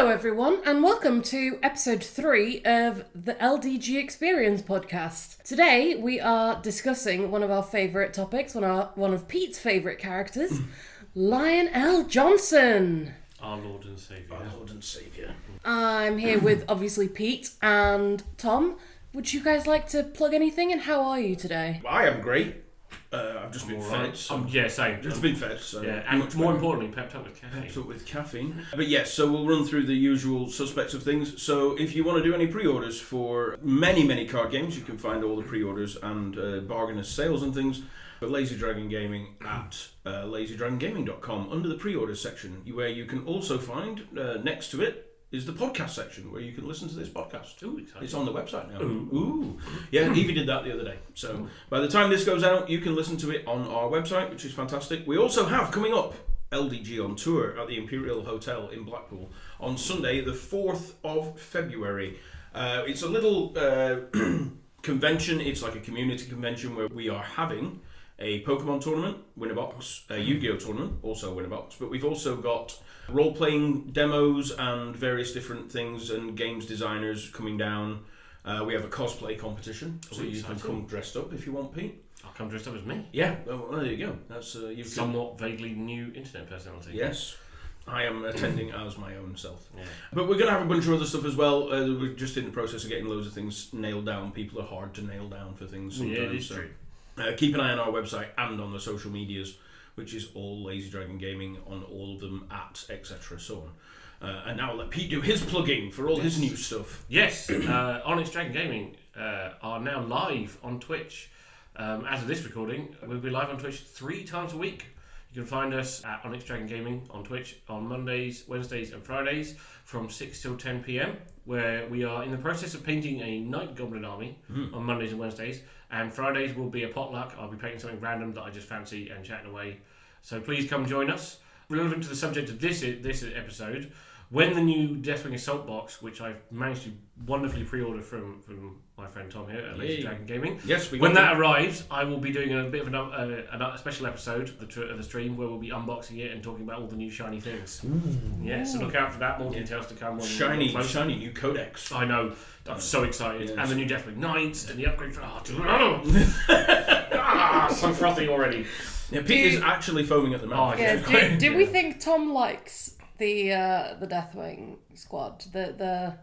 Hello everyone, and welcome to episode 3 of the LDG Experience podcast. Today we are discussing one of our favourite topics, one of Pete's favourite characters, Lion L. Johnson. Our Lord and Saviour. I'm here with, obviously, Pete and Tom. Would you guys like to plug anything, and how are you today? I am great. I've just been fed. So same. Just been fed. So yeah, and more importantly, pepped up with caffeine. Pepped up with caffeine. But yes, so we'll run through the usual suspects of things. So if you want to do any pre-orders for many card games, you can find all the pre-orders and bargainers sales and things for Lazy Dragon Gaming at lazydragongaming.com under the pre-orders section, where you can also find next to it is the podcast section where you can listen to this podcast. Ooh, exciting. It's on the website now. Ooh. Yeah, Evie did that the other day. So by the time this goes out, you can listen to it on our website, which is fantastic. We also have coming up LDG on tour at the Imperial Hotel in Blackpool on Sunday, the 4th of February. It's a little convention. It's like a community convention where we are having a Pokemon tournament, win a box, a Yu-Gi-Oh tournament, also win a box. But we've also got role-playing demos and various different things and games designers coming down. We have a cosplay competition, so you can come dressed up if you want, Pete. I'll come dressed up as me. Yeah, well, there you go. That's somewhat vaguely new internet personality. Yes. I am attending as my own self. Yeah. But we're going to have a bunch of other stuff as well. We're just in the process of getting loads of things nailed down. People are hard to nail down for things sometimes. Yeah, it is true. Keep an eye on our website and on the social medias, which is all Lazy Dragon Gaming on all of them, at etc. so on. And now let Pete do his plugging for all his new stuff. Yes, Onyx Dragon Gaming are now live on Twitch. As of this recording, we'll be live on Twitch 3 times a week. You can find us at Onyx Dragon Gaming on Twitch on Mondays, Wednesdays and Fridays from 6 till 10 p.m, where we are in the process of painting a Night Goblin army on Mondays and Wednesdays. And Fridays will be a potluck. I'll be painting something random that I just fancy and chatting away. So please come join us. Relevant to the subject of this episode, when the new Deathwing Assault box, which I've managed to wonderfully pre-order from my friend Tom here at Lazy Dragon Gaming, when that arrives, I will be doing a bit of a special episode of the stream where we'll be unboxing it and talking about all the new shiny things. Yeah, so look out for that. More details to come. Shiny new Codex. I know. I'm so excited. Yes. And the new Deathwing Knights and the upgrade for so frothy already. Yeah, Pete is actually foaming at the mouth. Do we think Tom likes the Deathwing squad? The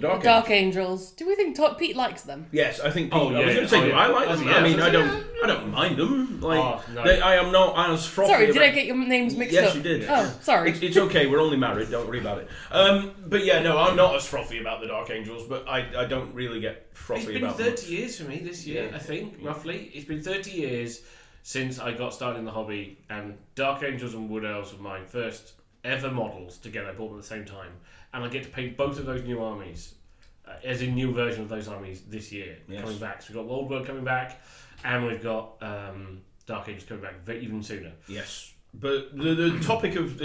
Dark Angels. Do we think Pete likes them? Yes, I think Pete. I was going to say, I like them. I mean, I don't mind them. Like, I am not as frothy. Sorry, did I get your names mixed up? Yes, you did. Oh, sorry. It's okay. We're only married. Don't worry about it. But yeah, no, I'm not as frothy about the Dark Angels. But I don't really get frothy about them. It's been 30 years for me this year. I think roughly. It's been 30 years since I got started in the hobby, and Dark Angels and Wood Elves were my first ever models together. I bought them at the same time, and I get to paint both of those new armies as a new version of those armies this year coming back. So we've got Old World coming back, and we've got Dark Angels coming back even sooner. Yes. But the topic of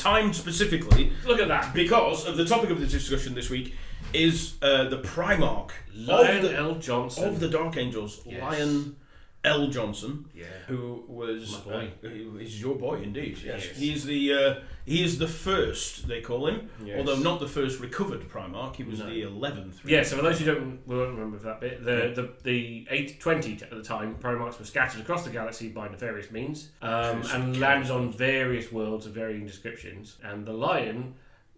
time specifically, look at that, because of the topic of the discussion this week is the Primarch Lion L. Johnson of the Dark Angels, Lion L. Johnson, who was he's your boy indeed. Yes, he is the first, they call him, although not the first recovered Primarch. He was the 11th. Yeah, so for those who won't remember that bit, the 820 at the time, Primarchs were scattered across the galaxy by nefarious means, and landed on various worlds of varying descriptions. And the Lion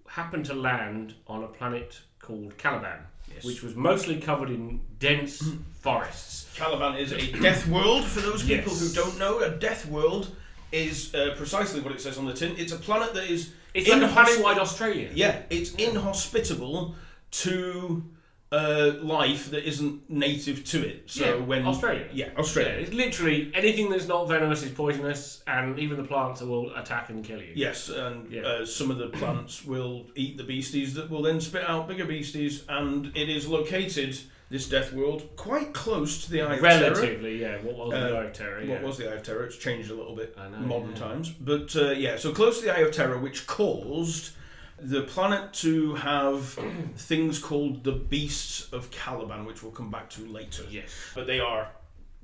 happened to land on a planet called Caliban, which was mostly covered in dense forests. Caliban is a death world, for those people who don't know. A death world is precisely what it says on the tin. It's a planet that is... It's like a planet-wide Australia. Yeah, it's inhospitable to life that isn't native to it. So Australia. Yeah, Australia. Yeah, it's literally anything that's not venomous is poisonous, and even the plants will attack and kill you. Yes, and some of the plants will eat the beasties that will then spit out bigger beasties, and it is located, this death world, quite close to the Eye of Terror. Relatively, yeah. What was the Eye of Terror? What was the Eye of Terror? It's changed a little bit in modern times. But so close to the Eye of Terror, which caused the planet to have things called the Beasts of Caliban, which we'll come back to later. Yes. But they are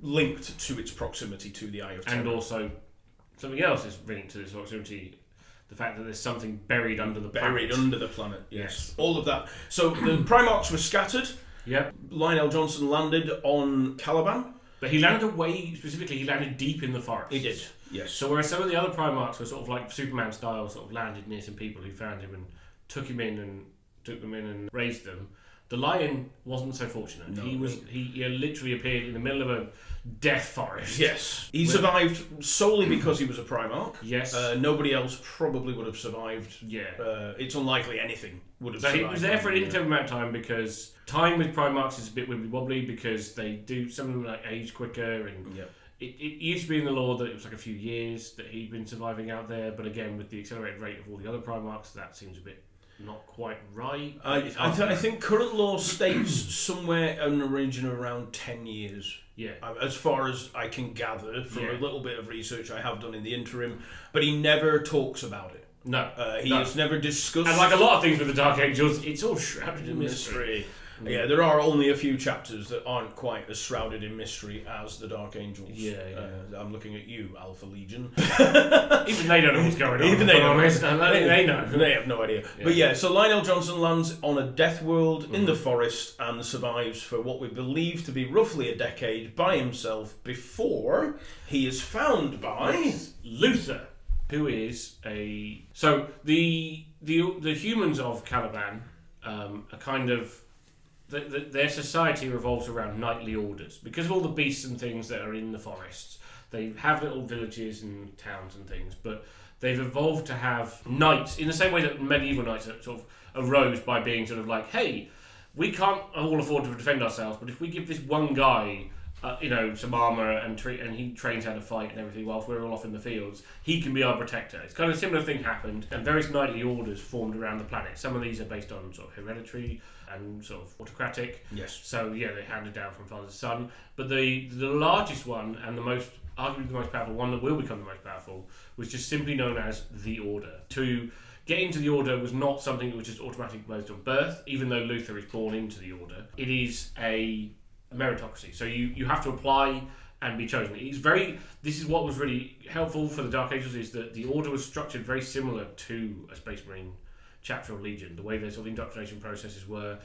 linked to its proximity to the Eye of Terror. And also, something else is linked to this proximity. the fact that there's something buried under the planet. Buried under the planet, yes. All of that. So the Primarchs were scattered. Yep. Lionel Johnson landed on Caliban. But he landed away, specifically, he landed deep in the forest. He did, yes. So whereas some of the other Primarchs were sort of like Superman style, sort of landed near some people who found him and took them in and raised them, the Lion wasn't so fortunate. No, he literally appeared in the middle of a death forest. Yes. He survived solely because he was a Primarch. Yes. Nobody else probably would have survived. Yeah. It's unlikely anything would have So survived. he was there for an indeterminate amount of time because time with Primarchs is a bit wibbly wobbly because they do, some of them like age quicker, and it used to be in the law that it was like a few years that he'd been surviving out there, but again with the accelerated rate of all the other Primarchs, that seems a bit not quite right. I think current law states somewhere in the region of around 10 years. Yeah. As far as I can gather from a little bit of research I have done in the interim, but he never talks about it. No. He has never discussed... And like a lot of things with the Dark Angels, it's all shrouded in mystery. Yeah, there are only a few chapters that aren't quite as shrouded in mystery as the Dark Angels. Yeah. I'm looking at you, Alpha Legion. Even they don't know what's going on. Even they don't. They know. They have no idea. Yeah. But yeah, so Lionel Johnson lands on a death world in the forest and survives for what we believe to be roughly a decade by himself before he is found by Luther, who is a... So the humans of Caliban are kind of... Their society revolves around knightly orders. Because of all the beasts and things that are in the forests, they have little villages and towns and things, but they've evolved to have knights, in the same way that medieval knights sort of arose by being sort of like, hey, we can't all afford to defend ourselves, but if we give this one guy some armour and he trains how to fight and everything whilst we're all off in the fields, he can be our protector. It's kind of a similar thing happened, and various knightly orders formed around the planet. Some of these are based on sort of hereditary and sort of autocratic. Yes. So yeah, they handed down from father to son. But the largest one and arguably the most powerful one that will become the most powerful was just simply known as the Order. To get into the Order was not something that was just automatically based on birth, even though Luther is born into the Order. It is a meritocracy. So you have to apply and be chosen. This is what was really helpful for the Dark Angels, is that the Order was structured very similar to a Space Marine chapter or Legion. The way their sort of indoctrination processes were.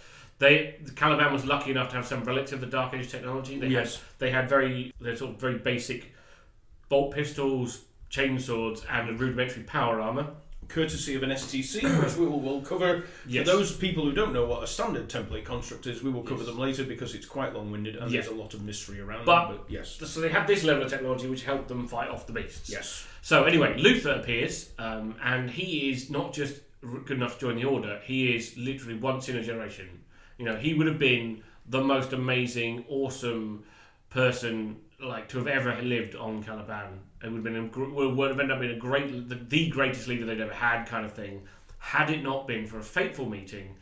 Caliban was lucky enough to have some relics of the Dark Age technology. They had their sort of very basic bolt pistols, chainswords, and a rudimentary power armour. Courtesy of an STC, which we will cover. Yes. For those people who don't know what a standard template construct is, we will cover them later because it's quite long-winded and there's a lot of mystery around them. But yes. So they had this level of technology which helped them fight off the beasts. Yes. So anyway, Luther appears, and he is not just good enough to join the Order, he is literally once in a generation. He would have been the most amazing, awesome person to have ever lived on Caliban. It would have ended up being the greatest leader they'd ever had, kind of thing, had it not been for a fateful meeting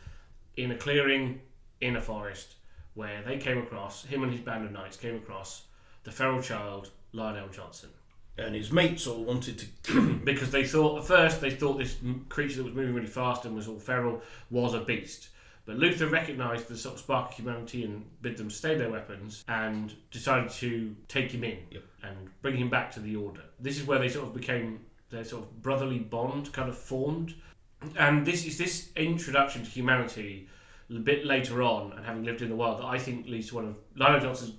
in a clearing in a forest where him and his band of knights came across the feral child Lionel Johnson. And his mates all wanted to kill him. Because they thought this creature that was moving really fast and was all feral was a beast. But Luther recognised the sort of spark of humanity and bid them stay their weapons and decided to take him in and bring him back to the Order. This is where they sort of became, their sort of brotherly bond kind of formed. And this is this introduction to humanity a bit later on, and having lived in the world, that I think leads to one of Lionel Johnson's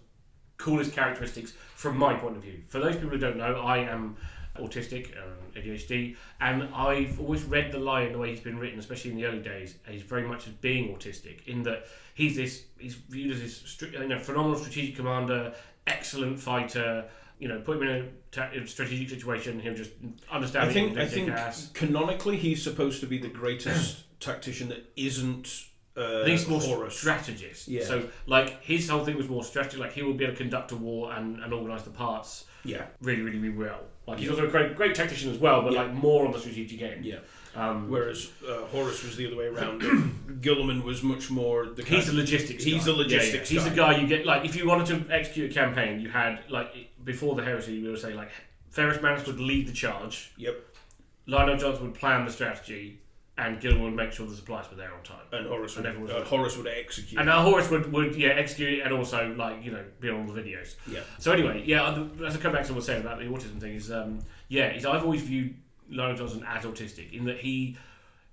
coolest characteristics from my point of view. For those people who don't know, I am autistic, ADHD, and I've always read the Lion the way he's been written, especially in the early days, as very much as being autistic, in that he's viewed as this phenomenal strategic commander, excellent fighter. Put him in a strategic situation, he'll just understand. I think canonically he's supposed to be the greatest tactician that isn't he's more strategist. Yeah. So his whole thing was more strategy. He will be able to conduct a war and organise the parts. Yeah. Really, really, really well. He's also a great tactician as well, but more on the strategic end. Yeah. Whereas Horus was the other way around. Gilliman was much more he's a logistics guy. He's a logistics guy. He's the guy you get, if you wanted to execute a campaign, you had, before the heresy, we would say, Ferrus Manus would lead the charge. Yep. Lionel Johnson would plan the strategy, and Gilliman would make sure the supplies were there on time. And Horus would execute. And Horus would execute it, and also, be on all the videos. Yeah. So anyway, as I come back to what I was saying about the autism thing, I've always viewed Lionel Johnson as autistic in that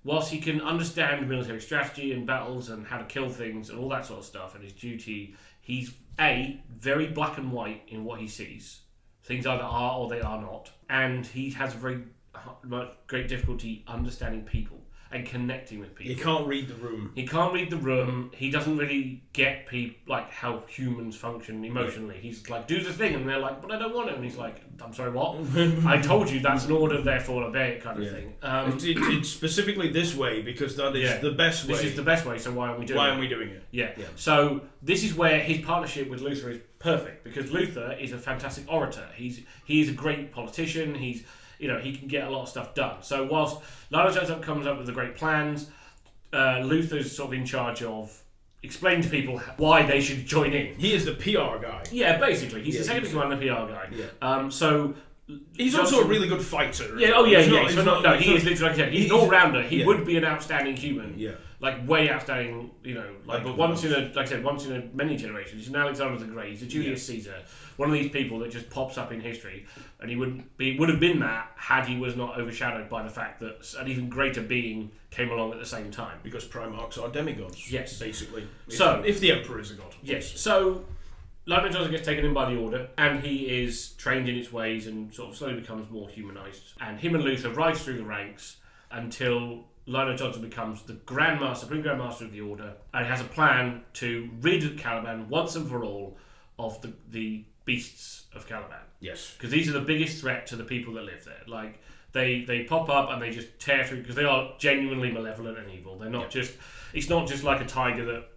whilst he can understand military strategy and battles and how to kill things and all that sort of stuff and his duty, he's very black and white in what he sees. Things either are or they are not, and he has great difficulty understanding people and connecting with people. He can't read the room. He doesn't really get how humans function emotionally. He's like, do the thing, and they're like, but I don't want it. And he's like, I'm sorry, what? I told you that's an order, therefore obey it, kind of thing. It's specifically this way because that is the best way. This is the best way, so why aren't we doing it? Yeah. So this is where his partnership with Luther is perfect, because Luther is a fantastic orator. He is a great politician. He can get a lot of stuff done. So whilst Lionel Johnson comes up with the great plans, Luther's sort of in charge of explaining to people why they should join in. He is the PR guy. Yeah, basically. He's the second in command, the PR guy. Yeah. So he's Johnson, also a really good fighter. Yeah, he is literally, like I said, he's an all-rounder. He would be an outstanding human. Yeah. Like way outstanding, but once in a many generations. He's an Alexander the Great, he's a Julius Caesar, one of these people that just pops up in history, and he would have been that had he was not overshadowed by the fact that an even greater being came along at the same time. Because Primarchs are demigods. Yes, basically. If the Emperor is a god. Yes. So Lion Johnson gets taken in by the Order, and he is trained in its ways and sort of slowly becomes more humanised. And him and Luther rise through the ranks until Lionel Johnson becomes the Supreme Grand Master of the Order, and has a plan to rid Caliban once and for all of the beasts of Caliban. Yes. Because these are the biggest threat to the people that live there. Like, they pop up and they just tear through, because they are genuinely malevolent and evil. They're not just... It's not just like a tiger that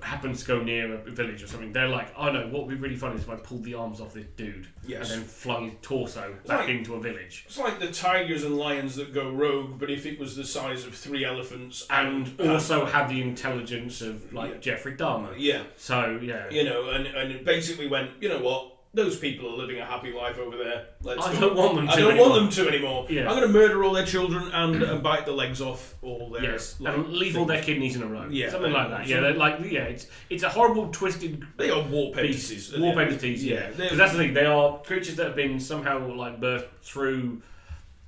happens to go near a village or something. They're like, oh no, what would be really funny is if I pulled the arms off this dude and then flung his torso back into a village. It's like the tigers and lions that go rogue, but if it was the size of 3 elephants and also had the intelligence of Jeffrey Dahmer. Yeah. So yeah. And it basically went, you know what? Those people are living a happy life over there. I don't want them to anymore. Yeah. I'm going to murder all their children and bite the legs off all their... Yes, and leave all their kidneys in a row. Yeah. Something like that. Yeah, it's a horrible, twisted... They are warp entities. Warp entities, yeah. Because that's the thing, they are creatures that have been somehow birthed through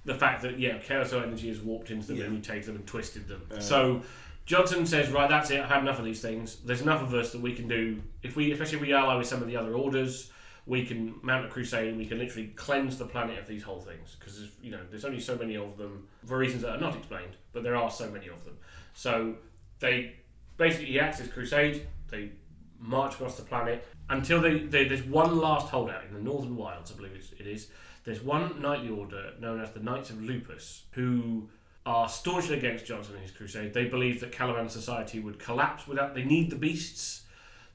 the fact that, chaos energy has warped into them and mutated them and twisted them. So Johnson says, right, that's it, I've had enough of these things. There's enough of us that we can do, especially if we ally with some of the other orders, we can mount a crusade and we can literally cleanse the planet of these whole things, because there's only so many of them for reasons that are not explained, but there are so many of them. So he acts as crusade. They march across the planet until there's one last holdout in the Northern Wilds, I believe it is. There's one knightly order known as the Knights of Lupus who are staunchly against Johnson and his crusade. They believe that Caliban society would collapse without. They need the beasts.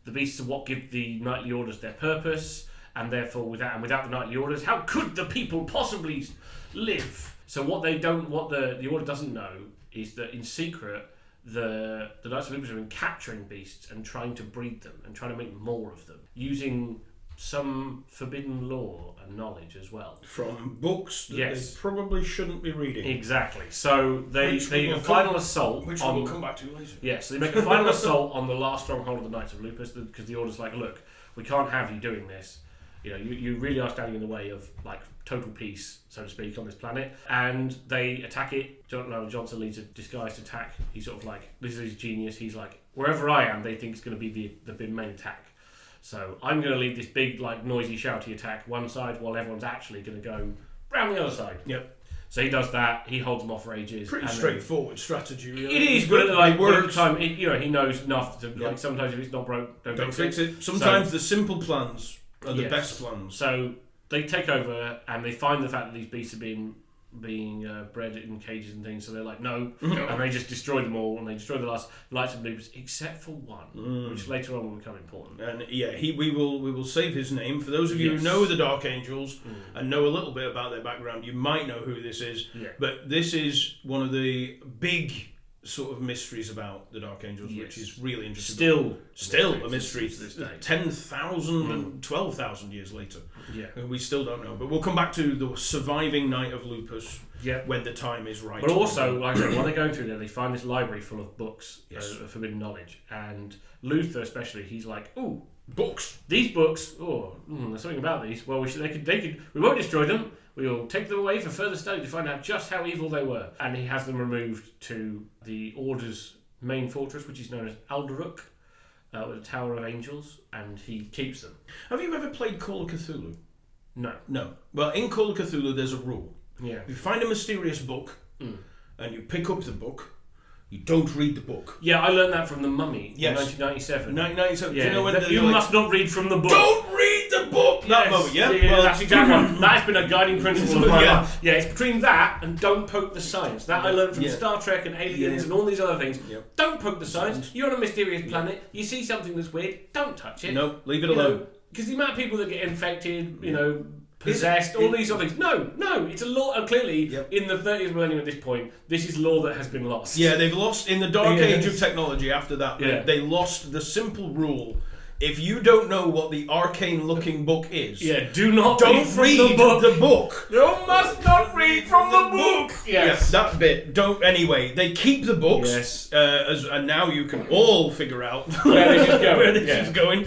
The beasts are what give the knightly orders their purpose. And therefore, without the knightly orders, how could the people possibly live? So what the order doesn't know is that in secret, the Knights of Lupus have been capturing beasts and trying to breed them and trying to make more of them, using some forbidden lore and knowledge as well. From books that they probably shouldn't be reading. Exactly. So they make a final assault. Which we'll come back to later. Yes, so they make a final assault on the last stronghold of the Knights of Lupus, because the order's like, look, we can't have you doing this. You really are standing in the way of total peace, so to speak, on this planet. And they attack it. Johnson leads a disguised attack. He's sort of like, this is his genius. He's like, wherever I am, they think it's going to be the main attack. So I'm going to lead this big, noisy, shouty attack one side, while everyone's actually going to go round the other side. Yep. So he does that. He holds them off for ages. Pretty straightforward strategy, really. It is, but it works. He knows enough to sometimes if it's not broke, don't fix it. Sometimes the simple plans are the best plans. So they take over and they find the fact that these beasts are being bred in cages and things. So they're like, no, and they just destroy them all, and they destroy the last Knights of Lupus, except for one, which later on will become important. And we will save his name. For those of you who know the Dark Angels and know a little bit about their background, you might know who this is. Yeah. But this is one of the big sort of mysteries about the Dark Angels, which is really interesting. Still a mystery to this day. 10,000 and 12,000 years later. Yeah. We still don't know. But we'll come back to the surviving Knight of Lupus when the time is right. But also, like I said, while they're going through there, they find this library full of books of forbidden knowledge. And Luther especially, he's like, ooh, Books. These books, there's something about these. Well, we won't destroy them. We will take them away for further study to find out just how evil they were. And he has them removed to the Order's main fortress, which is known as Alderuk, with a Tower of Angels, and he keeps them. Have you ever played Call of Cthulhu? No. Well, in Call of Cthulhu, there's a rule. Yeah. If you find a mysterious book, and you pick up the book, you don't read the book. Yeah, I learned that from The Mummy in 1997. 1997. Yeah, Do you know when you must not read from the book. Don't read the book! That moment, yeah? Well, that's exactly that's been a guiding principle of my life. Yeah, it's between that and don't poke the science. That I learned from Star Trek and Aliens and all these other things. Yep. Don't poke the science. You're on a mysterious planet. You see something that's weird. Don't touch it. No, leave it alone. Because the amount of people that get infected, possessed, all these other things. No, it's a law. Clearly, in the 30th millennium at this point, this is law that has been lost. Yeah, they've lost in the dark age of technology. After that, they lost the simple rule: if you don't know what the arcane-looking book is, don't read the book. You must not read from the book. Yes, that bit. Don't. Anyway, they keep the books. Yes, and now you can all figure out where this is going.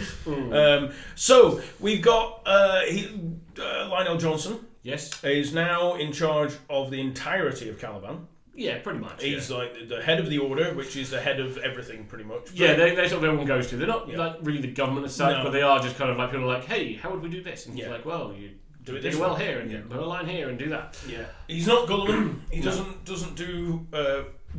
So we've got Lionel Johnson. Yes, is now in charge of the entirety of Caliban. Yeah, pretty much. He's like the head of the order, which is the head of everything, pretty much. Yeah, they sort of everyone goes to. They're not like really the government as such, but they are just kind of like people are like, hey, how would we do this? And he's like, well, you do it well here and put a line here and do that. Yeah, he's not Gulliman. He doesn't do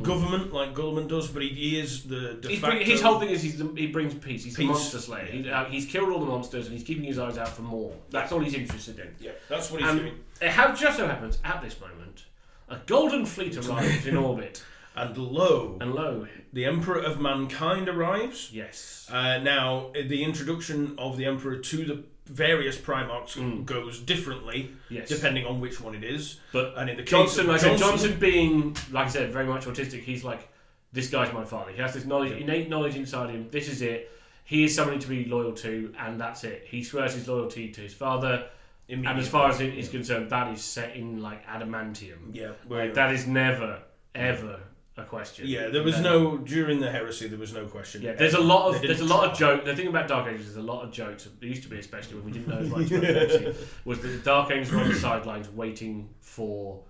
government like Gulliman does, but he is the de facto. His whole thing is he brings peace. He's the monster slayer. Yeah. He's killed all the monsters and he's keeping his eyes out for more. That's all he's interested in. Yeah, that's what he's doing. It just so happens at this moment, a golden fleet arrives in orbit. And lo, the Emperor of Mankind arrives. Yes. Now, the introduction of the Emperor to the various Primarchs goes differently, depending on which one it is. And in the case of Johnson being, like I said, very much autistic, he's like, this guy's my father. He has this knowledge, innate knowledge inside him. This is it. He is somebody to be loyal to, and that's it. He swears his loyalty to his father. And as far as he's concerned, that is set in like adamantium. Yeah, that is never ever a question. Yeah, there was during the heresy. There was no question. Yeah, there's a lot of jokes. The thing about Dark Ages is a lot of jokes. There used to be, especially when we didn't know as much about heresy, was that the Dark Ages were on the sidelines waiting to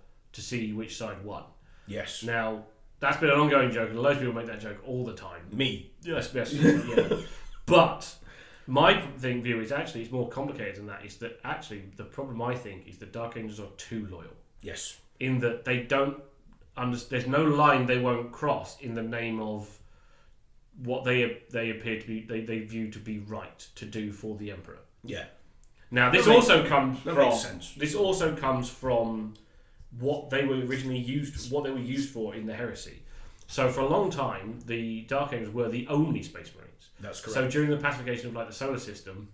see which side won. Yes. Now that's been an ongoing joke, and loads of people make that joke all the time. Me, especially. Yeah, but. My view is actually it's more complicated than that. Is that actually the problem I think is that Dark Angels are too loyal. Yes. In that they don't there's no line they won't cross in the name of what they appear to be they view to be right to do for the Emperor. Yeah. Now this also comes from what they were originally used for in the heresy. So for a long time the Dark Angels were the only Space Marines. That's correct. So during the pacification of like the solar system,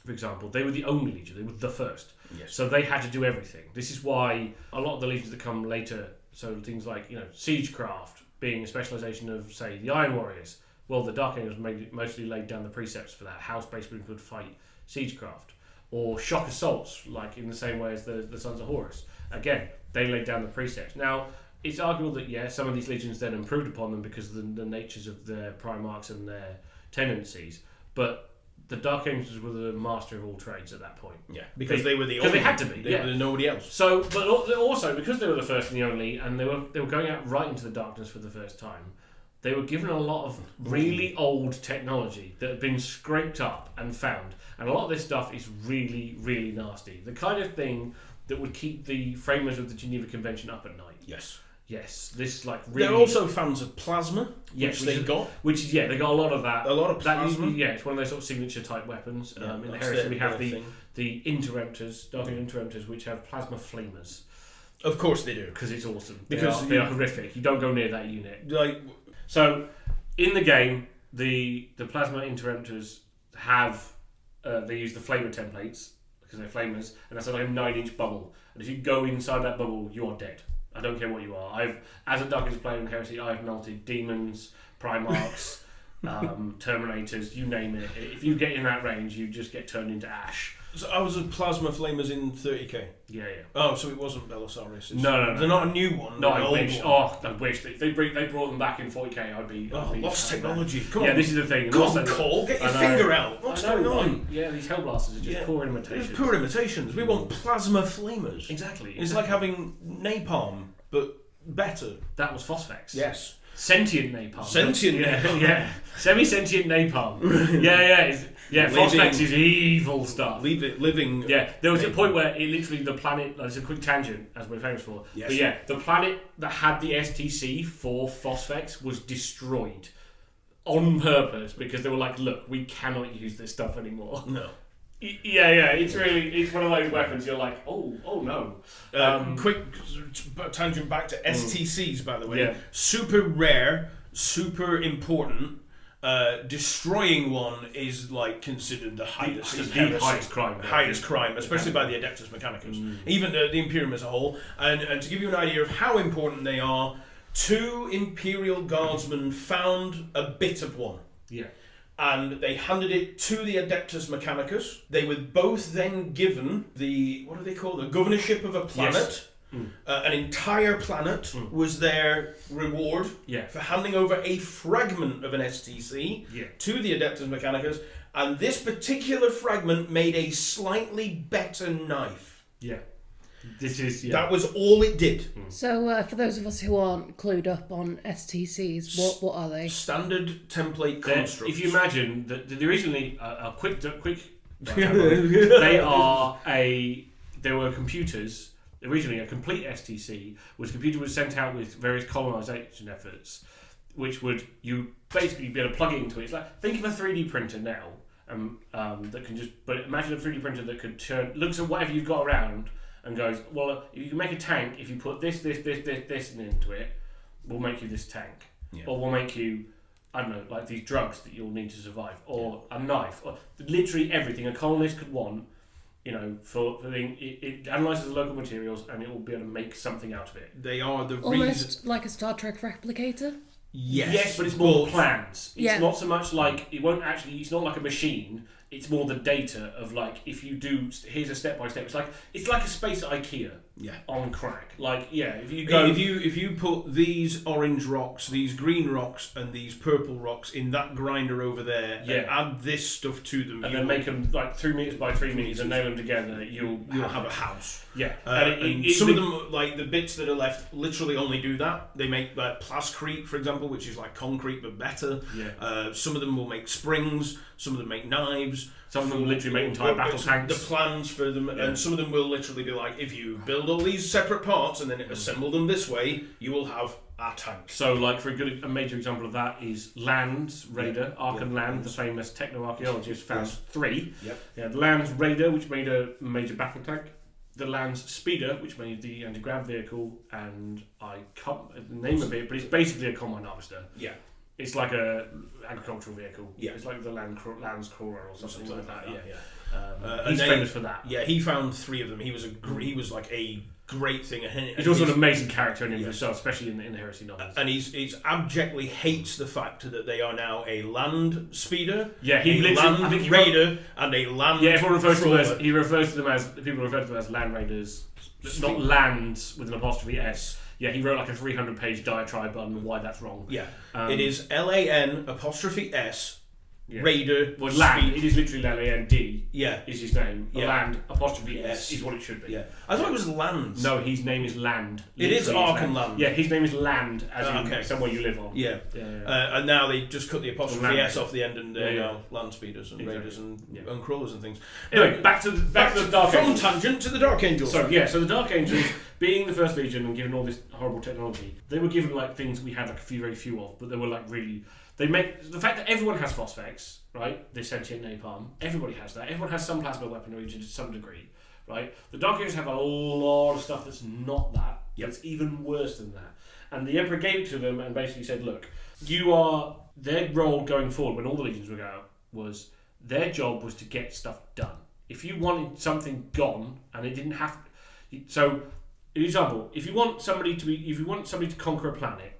for example, they were the only legion. They were the first. Yes. So they had to do everything. This is why a lot of the legions that come later, so things like siegecraft being a specialization of say the Iron Warriors. Well, the Dark Angels mostly laid down the precepts for that. How Space Marines would fight siegecraft or shock assaults, like in the same way as the Sons of Horus. Again, they laid down the precepts. Now. It's arguable that some of these legions then improved upon them because of the natures of their Primarchs and their tendencies, but the Dark Angels were the master of all trades at that point. Yeah, because they were the only. Because they had to be. They were nobody else. So, but also because they were the first and the only, and they were going out right into the darkness for the first time, they were given a lot of really old technology that had been scraped up and found, and a lot of this stuff is really, really nasty. The kind of thing that would keep the framers of the Geneva Convention up at night. Yes, this like really. They're also fans of plasma, which they got. They got a lot of that. A lot of plasma. It's one of those sort of signature type weapons. In the heresy, we have the Interemptors, Dark Interemptors, which have plasma flamers. Of course they do, because it's awesome. Because they are horrific. You don't go near that unit. So, in the game, the plasma Interemptors have they use the flamer templates because they're flamers, and that's like a 9-inch bubble. And if you go inside that bubble, you are dead. I don't care what you are. As a Dark Ages player in Heresy, I've melted demons, Primarchs, Terminators, you name it. If you get in that range, you just get turned into ash. So I was a plasma flamers in 30k. Yeah. Oh, so it wasn't Belisarius. No. They're not a new one. No, an I old wish. one. Oh, I wish they brought them back in 40k. I'd be lost technology. Come on. Yeah, this is the thing. And Come also, on, Cole, get your finger out. What's going on? Yeah, these Hellblasters are just poor imitations. It's poor imitations. We want plasma flamers. Exactly. It's like having napalm, but better. That was Phosphex. Yes. Sentient napalm. Napalm. Yeah. Semi-sentient napalm. Yeah. Phosphex is evil stuff. Living. Yeah, there was a point where it literally, the planet, it's a quick tangent, as we're famous for, yes. But yeah, the planet that had the STC for Phosphex was destroyed on purpose because they were like, look, we cannot use this stuff anymore. No. Yeah, it's one of those weapons you're like, oh no. Quick tangent back to STCs, by the way. Yeah. Super rare, super important. Destroying one is like considered the highest crime. Highest crime, especially by the Adeptus Mechanicus. Even the Imperium as a whole. And to give you an idea of how important they are, 2 Imperial Guardsmen found a bit of one. Yeah. And they handed it to the Adeptus Mechanicus. They were both then given the governorship of a planet. Yes. An entire planet was their reward for handing over a fragment of an STC to the Adeptus Mechanicus. And this particular fragment made a slightly better knife. Yeah. That was all it did. So, for those of us who aren't clued up on STCs, what are they? Standard template constructs. If you imagine that the originally a quick they were computers. Originally, a complete STC was a computer was sent out with various colonisation efforts, which would you basically be able to plug it into it. It's like, think of a 3D printer now, that can but imagine a 3D printer that could looks at whatever you've got around and goes, well, if you can make a tank, if you put this into it, we'll make you this tank. Yeah. Or we'll make you, I don't know, like these drugs that you'll need to survive, or a knife, or literally everything a colonist could want. You know, it analyses the local materials and it will be able to make something out of it. They are the almost like a Star Trek replicator. Yes, but it's more plans. It's not so much like it's not like a machine. It's more the data of like, if you do, here's a step by step. It's like a space IKEA on crack. Like, if you go, if you put these orange rocks, these green rocks, and these purple rocks in that grinder over there, and add this stuff to them, and then make them like 3 meters by 3 meters and nail them together, you'll have a house. Yeah, and some of them, like the bits that are left, literally only do that. They make like plascrete, for example, which is like concrete but better. Yeah. Some of them will make springs. Some of them make knives. Some of them literally make entire battle tanks. The plans for them, and some of them will literally be like, if you build all these separate parts and then assemble them this way, you will have a tank. So, like for a major example of that is Land's Raider, Arkan Land, the famous techno-archaeologist, found 3. Yep. Yeah, the Land's Raider, which made a major battle tank. The Land's Speeder, which made the anti-grav vehicle, and I can't the name of it, but it's basically a combine harvester. Yeah. It's like a agricultural vehicle. Yeah. It's like the Land's Crawler or something like that. Yeah. He's famous for that. Yeah, he found 3 of them. He was like a great thing. He's also an amazing character in himself, especially in the Heresy novels. And he's abjectly hates the fact that they are now a land speeder, land raider, and a land. Yeah, everyone refers to them as people refer to them as land raiders, not lands with an apostrophe S. Yeah, he wrote like a 300-page diatribe on why that's wrong. Yeah, it is LAN''S. Yeah. Raider. Well, Land. It is literally LAND. Yeah, is his name. Yeah. Land ''S is what it should be. Yeah, I thought it was Land. No, his name is Land. It is Arkan Land. Yeah, yeah, his name is Land, as in somewhere you live on. Yeah. And now they just cut the apostrophe S off the end, and they're now land speeders and raiders and crawlers and things. Anyway, back to the Dark Angels. From tangent to the Dark Angels. So the Dark Angels, being the First Legion and given all this horrible technology, they were given like things we had like very few of, but they were like really. They make the fact that everyone has Phosphex, right? This sentient napalm. Everybody has that. Everyone has some plasma weaponry to some degree, right? The Dark Angels have a lot of stuff that's not that. Yep. It's even worse than that. And the Emperor gave it to them and basically said, "Look, their role going forward when all the legions were out was their job was to get stuff done. If you wanted something gone and it didn't have, so, an example, if you want somebody to conquer a planet."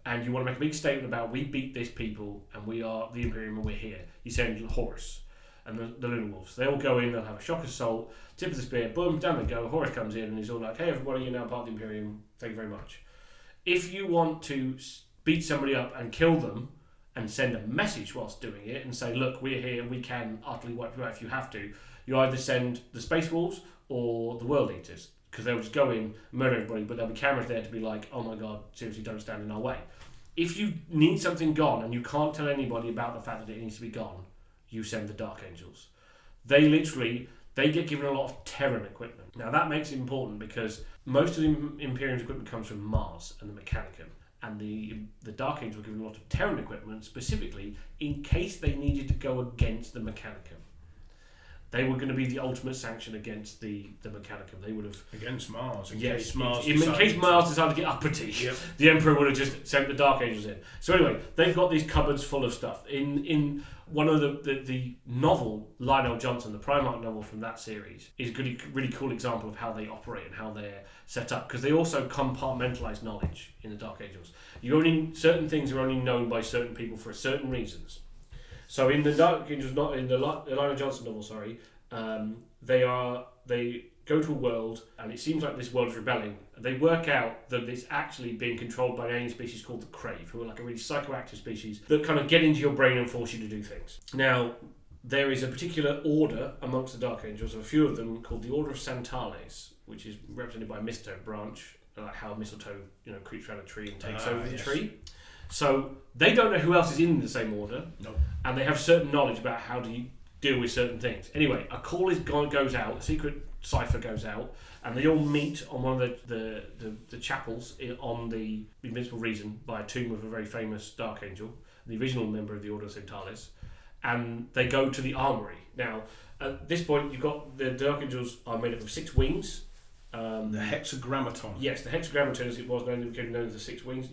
and you want to make a big statement about we beat this people and we are the Imperium and we're here, you send Horus and the Lunar Wolves. They all go in, they'll have a shock assault, tip of the spear, boom, down they go. Horus comes in and he's all like, hey everybody, you're now part of the Imperium, thank you very much. If you want to beat somebody up and kill them and send a message whilst doing it and say, look, we're here, we can utterly wipe you out if you have to, you either send the Space Wolves or the World Eaters, because they'll just go in, murder everybody, but there'll be cameras there to be like, oh my god, seriously, don't stand in our way. If you need something gone and you can't tell anybody about the fact that it needs to be gone, you send the Dark Angels. They get given a lot of Terran equipment. Now that makes it important because most of the Imperium's equipment comes from Mars and the Mechanicum. And the Dark Angels were given a lot of Terran equipment specifically in case they needed to go against the Mechanicum. They were going to be the ultimate sanction against the Mechanicum. They would have... Against Mars. In case Mars decided to get uppity, yep. The Emperor would have just sent the Dark Angels in. So anyway, they've got these cupboards full of stuff. In one of the novel, Lionel Johnson, the Primarch novel from that series, is a really cool example of how they operate and how they're set up, because they also compartmentalize knowledge in the Dark Angels. Certain things are only known by certain people for certain reasons. So in the Dark Angels, not in the Lionel Johnson novel, they go to a world and it seems like this world is rebelling. They work out that it's actually being controlled by an alien species called the Crave, who are like a really psychoactive species that kind of get into your brain and force you to do things. Now, there is a particular order amongst the Dark Angels, a few of them, called the Order of Santales, which is represented by a mistletoe branch, like how mistletoe, creeps around a tree and takes over the tree. So they don't know who else is in the same order, and they have certain knowledge about how to deal with certain things. Anyway, a call goes out, a secret cipher goes out, and they all meet on one of the chapels on the Invincible Reason by a tomb of a very famous Dark Angel, the original member of the Order of Santales, and they go to the armory. Now, at this point, you've got the Dark Angels are made up of 6 wings. The Hexagrammaton. Yes, the Hexagrammaton, as it was became known as the 6 wings.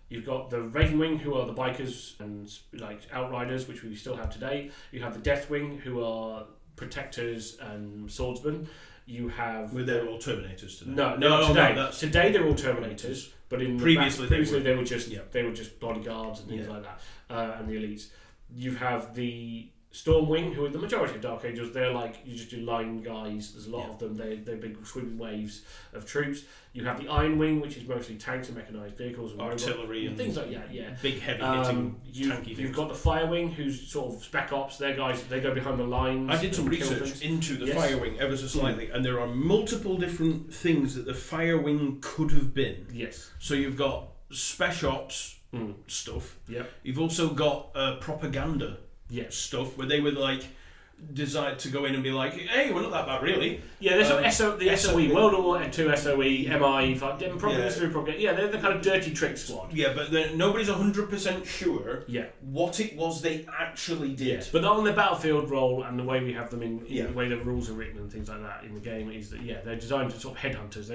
You've got the Raven Wing, who are the bikers and like outriders, which we still have today. You have the Death Wing, who are protectors and swordsmen. You have... Well, they're all Terminators today. No, today they're all Terminators, but previously they were just bodyguards and things like that, and the elites. You have the Storm Wing, who are the majority of Dark Angels. They're like, you just do line guys. There's a lot of them. They're big sweeping waves of troops. You have the Iron Wing, which is mostly tanks and mechanized vehicles and artillery and things like that. Yeah, big heavy hitting tanky things. You've got the Fire Wing, who's sort of spec ops. They're guys. They go behind the lines. I did some research into the Fire Wing ever so slightly, and there are multiple different things that the Fire Wing could have been. Yes. So you've got spec ops stuff. Yep. You've also got propaganda. Stuff where they were like designed to go in and be like, hey, we're not that bad really. Yeah, there's the SOE, World War II SOE, MI, propaganda. They're the kind of dirty trick squad. Yeah, but nobody's 100% sure what it was they actually did. Yeah. But on the battlefield role and the way we have them in the way the rules are written and things like that in the game is that they're designed to sort of headhunters.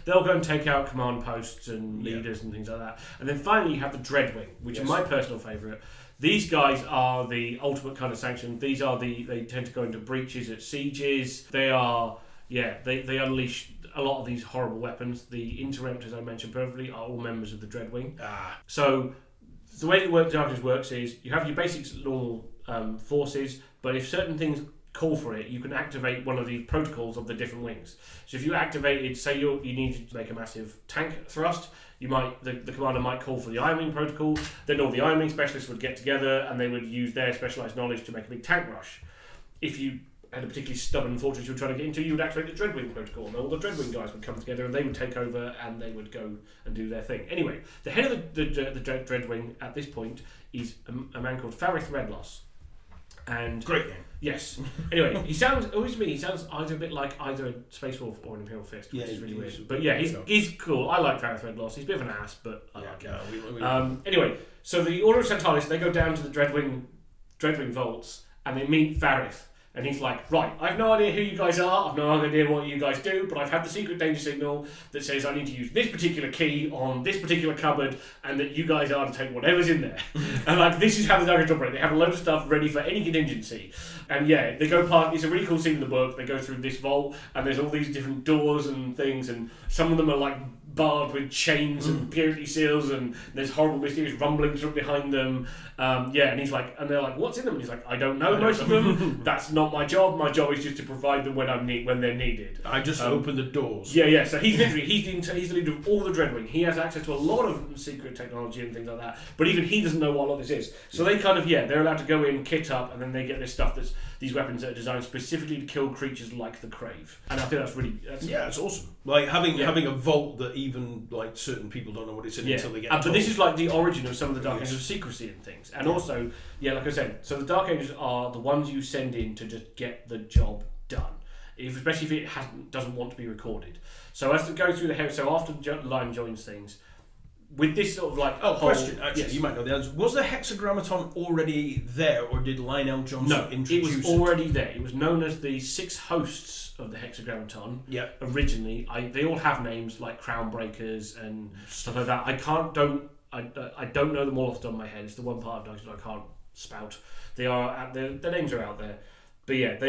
They'll go and take out command posts and leaders and things like that. And then finally you have the Dreadwing, which is my personal favourite. These guys are the ultimate kind of sanction. They tend to go into breaches at sieges. They unleash a lot of these horrible weapons. The Interruptors I mentioned perfectly are all members of the Dreadwing. So the way the Darkness works is you have your basic normal forces, but if certain things call for it, you can activate one of the protocols of the different wings. So if you activated, say you needed to make a massive tank thrust, the commander might call for the Iron Wing protocol, then all the Iron Wing specialists would get together and they would use their specialised knowledge to make a big tank rush. If you had a particularly stubborn fortress you were trying to get into, you would activate the Dreadwing protocol, and all the Dreadwing guys would come together and they would take over and they would go and do their thing. Anyway, the head of the Dreadwing at this point is a man called Farith Redloss. And great name. Yes. Anyway, he sounds either a bit like either a Space Wolf or an Imperial Fist, which is really weird. But he's cool. I like Farith Redloss. He's a bit of an ass, but I like him. Anyway, so the Order of Santales, they go down to the Dreadwing vaults and they meet Farith. And he's like, right, I've no idea who you guys are, I've no idea what you guys do, but I've had the secret danger signal that says I need to use this particular key on this particular cupboard, and that you guys are to take whatever's in there. And this is how the Dark operate. They have a load of stuff ready for any contingency. And they go past, it's a really cool scene in the book, they go through this vault, and there's all these different doors and things, and some of them are like barred with chains and purity seals, and there's horrible mysterious rumblings from behind them. And he's like, and they're like, what's in them? And he's like, I don't know most of them. That's not my job. My job is just to provide them when they're needed. I just open the doors. Yeah. So he's literally he's the leader of all the Dreadwing. He has access to a lot of secret technology and things like that. But even he doesn't know what a lot of this is. So they kind of they're allowed to go in, kit up, and then they get this stuff that's these weapons that are designed specifically to kill creatures like the Crave. And I think that's it's awesome. Like having a vault that even like certain people don't know what it's in until they get told. But this is like the origin of some of the Dark Angels' secrecy and things. And also, like I said, so the Dark Angels are the ones you send in to just get the job done. Especially if it doesn't want to be recorded. So as it goes through so after Lion joins things, with this sort of like question, actually, you might know the answer. Was the Hexagrammaton already there, or did Lionel Johnson introduce it? Was already there. It was known as the 6 hosts of the Hexagrammaton. Yeah. Originally, they all have names like Crown Breakers and stuff like that. I don't know them all off the top of my head. It's the one part of Dark Angels I can't spout. Their names are out there. But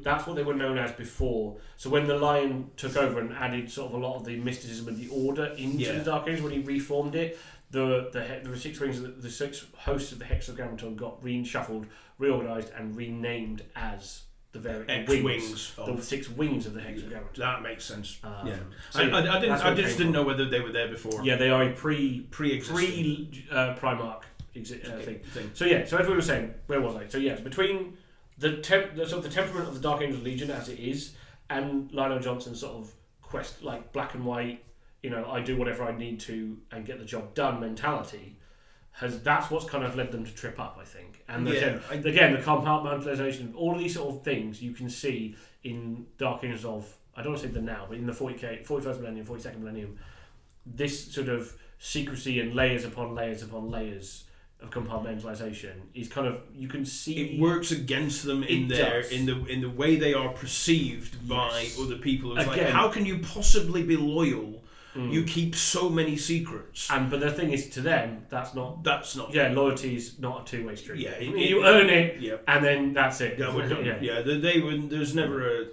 that's what they were known as before. So when the Lion took over and added sort of a lot of the mysticism and the order into the Dark Ages, when he reformed it, the 6 wings, the 6 hosts of the Hexagrammaton got reshuffled, reorganised, and renamed as the various wings. The 6 wings of the Hexagrammaton. That makes sense. So I just didn't know whether they were there before. Yeah, they are a pre-existing Primarch thing. So as we were saying, where was I? So it's between the temperament of the Dark Angels Legion as it is, and Lionel Johnson's sort of quest, like black and white, I do whatever I need to and get the job done mentality, that's what's kind of led them to trip up, I think. And again, the compartmentalization, all of these sort of things you can see in Dark Angels of, I don't want to say the now, but in the 41st millennium, 42nd millennium, this sort of secrecy and layers upon layers upon layers of compartmentalization is kind of, you can see it works against them in the way they are perceived by other people. It's like, how can you possibly be loyal? You keep so many secrets. But the thing is, to them, that's not. Loyalty is not a two-way street. Yeah, you earn it, and then that's it. There's never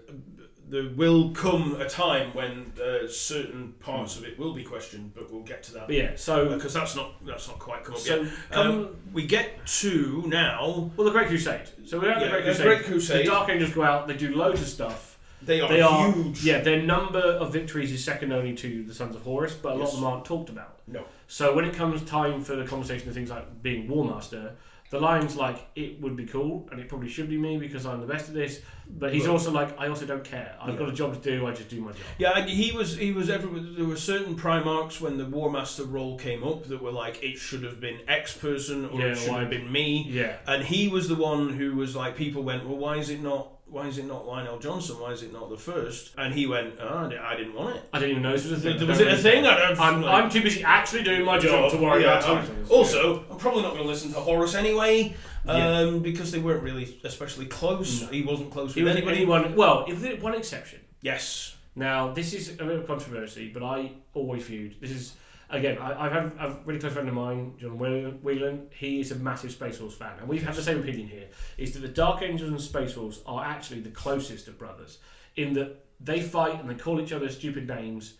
there will come a time when certain parts of it will be questioned, but we'll get to that. Because that's not quite come up yet. We get to now. Well, the Great Crusade. So we're at the Great Crusade. The Dark Angels go out. They do loads of stuff. They are huge. Yeah, their number of victories is second only to the Sons of Horus, but a lot of them aren't talked about. No. So when it comes time for the conversation of things like being War Master, the Lion's like, it would be cool, and it probably should be me because I'm the best at this. But he's also like, I also don't care. I've got a job to do. I just do my job. Yeah, and he was everywhere. There were certain Primarchs when the War Master role came up that were like, it should have been X person or it should have been me. Yeah. And he was the one who was like, people went, well, why is it not Lionel Johnson? Why is it not the first? And he went, I didn't want it. I didn't even know this was a thing. Was it a thing? I'm too busy actually doing my job to worry about titles. Also, I'm probably not going to listen to Horus anyway, because they weren't really especially close. No. He wasn't close with anybody. With one exception. Yes. Now, this is a bit of controversy, but I always viewed, this is, again, I've had a really close friend of mine, John Whelan. He is a massive Space Wolves fan, and we've had the same opinion here, is that the Dark Angels and Space Wolves are actually the closest of brothers, in that they fight and they call each other stupid names,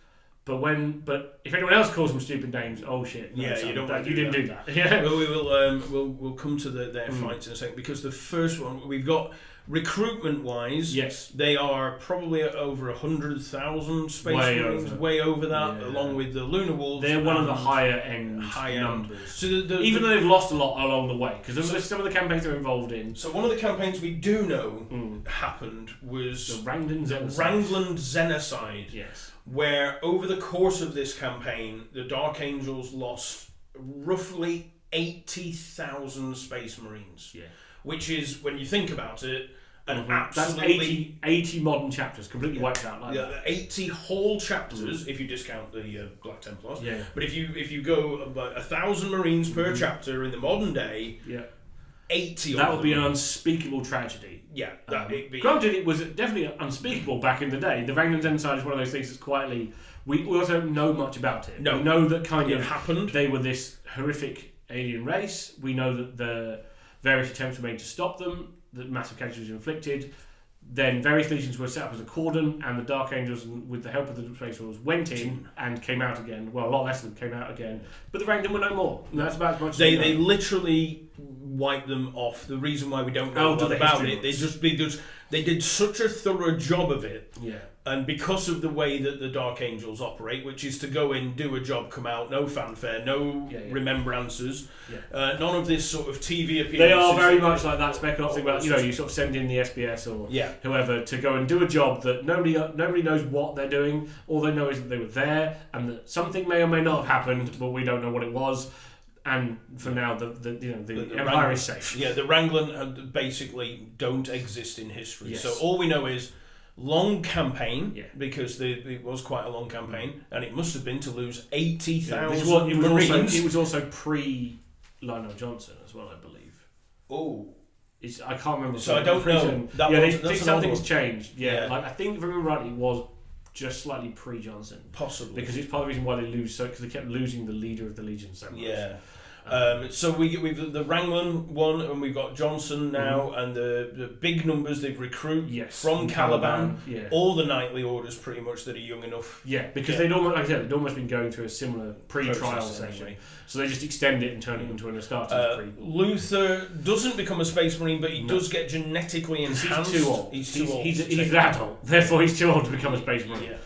but if anyone else calls them stupid names, oh shit, no, you didn't do that. Yeah. Well, we'll come to their fights in a second, because the first one we've got, recruitment wise, yes, they are probably at over 100,000 Space Marines, way over that, along with the Lunar Wolves. They're one of the higher end numbers. So even though they've lost a lot along the way, because some of the campaigns they're involved in. So one of the campaigns we do know happened was the Rangland Xenocide. Yes. Where over the course of this campaign, the Dark Angels lost roughly 80,000 Space Marines. Yeah. Which is, when you think about it, absolutely... That's 80 modern chapters, completely wiped out like that. 80 whole chapters, if you discount the Black Templars. Yeah. But if you go about 1,000 Marines per chapter in the modern day, 80 that would be an unspeakable tragedy. Yeah. Granted, it was definitely unspeakable back in the day. The Rangland Xenocide is one of those things that's quietly... We also don't know much about it. No. We know that it happened. They were this horrific alien race. We know that the various attempts were made to stop them, that massive casualties were inflicted. then various legions were set up as a cordon, and the Dark Angels, with the help of the Space Wolves, went in and came out again. Well, a lot less of them came out again, but the Wranglen were no more. And that's about as much as they literally wiped them off. The reason why we don't know a lot about it, they did such a thorough job of it. Yeah. And because of the way that the Dark Angels operate, which is to go in, do a job, come out, no fanfare, no remembrances, none of this sort of TV appearances. They are very much like that Spec Ops thing about, you sort of send in the SBS or whoever to go and do a job that nobody knows what they're doing. All they know is that they were there and that something may or may not have happened, but we don't know what it was. And for now, the Empire is safe. Yeah, the Wranglen basically don't exist in history. Yes. So all we know is long campaign, because it was quite a long campaign, and it must have been to lose 80,000 Marines. It was also pre-Lionel Johnson as well, I believe. Oh. I can't remember. So I don't know. They think something's changed. Yeah. Like, I think, if I remember rightly, it was just slightly pre-Johnson. Possibly. Because it's part of the reason why they lose, because they kept losing the leader of the Legion so much. Yeah. So we've the Wranglen one, and we've got Johnson now, and the big numbers they've recruited from Caliban. All the knightly orders, pretty much, that are young enough. Yeah, because they'd almost been going through a similar pre-trial session, anyway. So they just extend it and turn it into an Astartes pre. Luther doesn't become a Space Marine, but he does get genetically enhanced. He's too old. He's too old. He's that old. Therefore, he's too old to become a Space Marine. Yeah.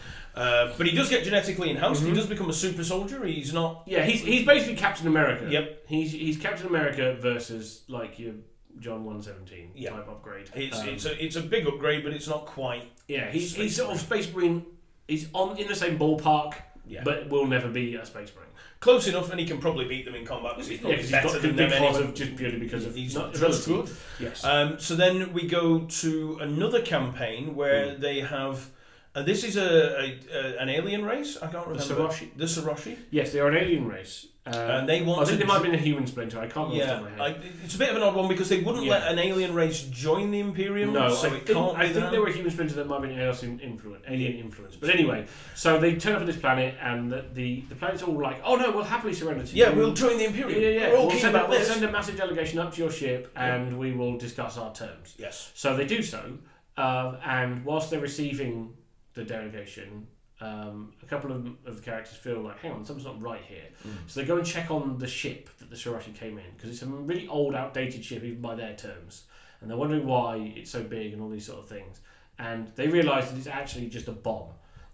But he does get genetically enhanced. He does become a super soldier. He's not. Yeah, he's basically Captain America. Yep. He's Captain America versus like your John 117 type upgrade. It's a big upgrade, but it's not quite. Yeah, he's sort of Space Marine. He's in the same ballpark, but will never be a Space Marine. Close enough, and he can probably beat them in combat because he's probably better than them anyway. Just purely because of he's not just good. Yes. So then we go to another campaign where they have. This is an alien race. I can't remember. The Saroshi. Yes, they are an alien race. And they want. I think they might have been a human splinter. I can't remember. It's a bit of an odd one because they wouldn't let an alien race join the Imperium. No, so I think they were a human splinter that might have been alien influence. But anyway, so they turn up on this planet, and the planet's all like, "Oh no, we'll happily surrender to you. Yeah, we'll join the Imperium. Yeah. We're all keen about this. We'll send a massive delegation up to your ship, and we will discuss our terms." Yes. So they do so, and whilst they're receiving the delegation, a couple of the characters feel like, hang on, something's not right here. So they go and check on the ship that the Saroshi came in, because it's a really old, outdated ship, even by their terms. And they're wondering why it's so big and all these sort of things. And they realise that it's actually just a bomb.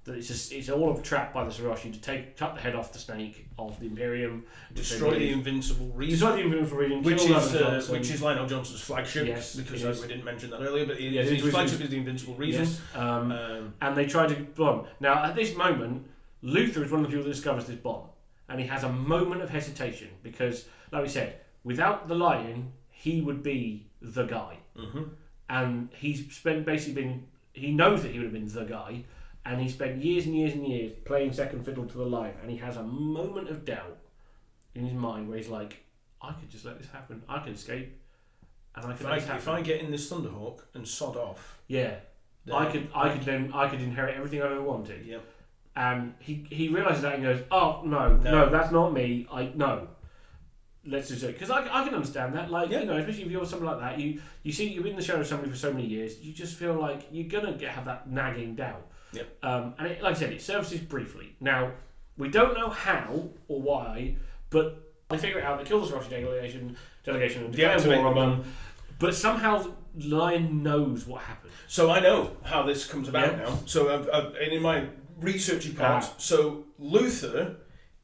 That it's all a trap by the Saroshi to cut the head off the snake of the Imperium, destroy the Invincible Region, which is Lionel Johnson's flagship. Yes, because we didn't mention that earlier, but his flagship is the Invincible Region. Yes. And they try to bomb. Now, at this moment, Luther is one of the people that discovers this bomb, and he has a moment of hesitation because, like we said, without the Lion, he would be the guy, and he knows that he would have been the guy. And he spent years and years and years playing second fiddle to the Lion, and he has a moment of doubt in his mind where he's like, I could just let this happen. I can escape, and I can. If I get in this Thunderhawk and sod off, I could inherit everything I've ever wanted. Yep. And he realizes that and goes, oh no, that's not me. Let's just do it, because I can understand that. Like especially if you're something like that, you see you're in the shadow of somebody for so many years, you just feel like you're gonna have that nagging doubt. Yep. And like I said, it surfaces briefly. Now, we don't know how or why, but they figure it out. They kill the Saroshi delegation and declare war on them. But somehow, Lion knows what happened. So I know how this comes about now. So in my researchy part, so Luther,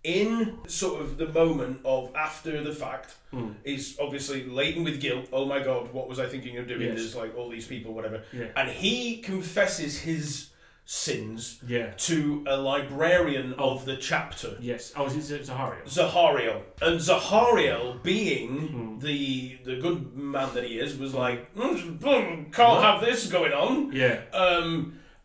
in sort of the moment of after the fact, is obviously laden with guilt. Oh my God, what was I thinking of doing? Yes. There's like all these people, whatever. Yeah. And he confesses his sins to a librarian of the chapter. Yes. Oh, is it Zahariel? Zahariel. And Zahariel, being the good man that he is, was like, can't have this going on. Yeah.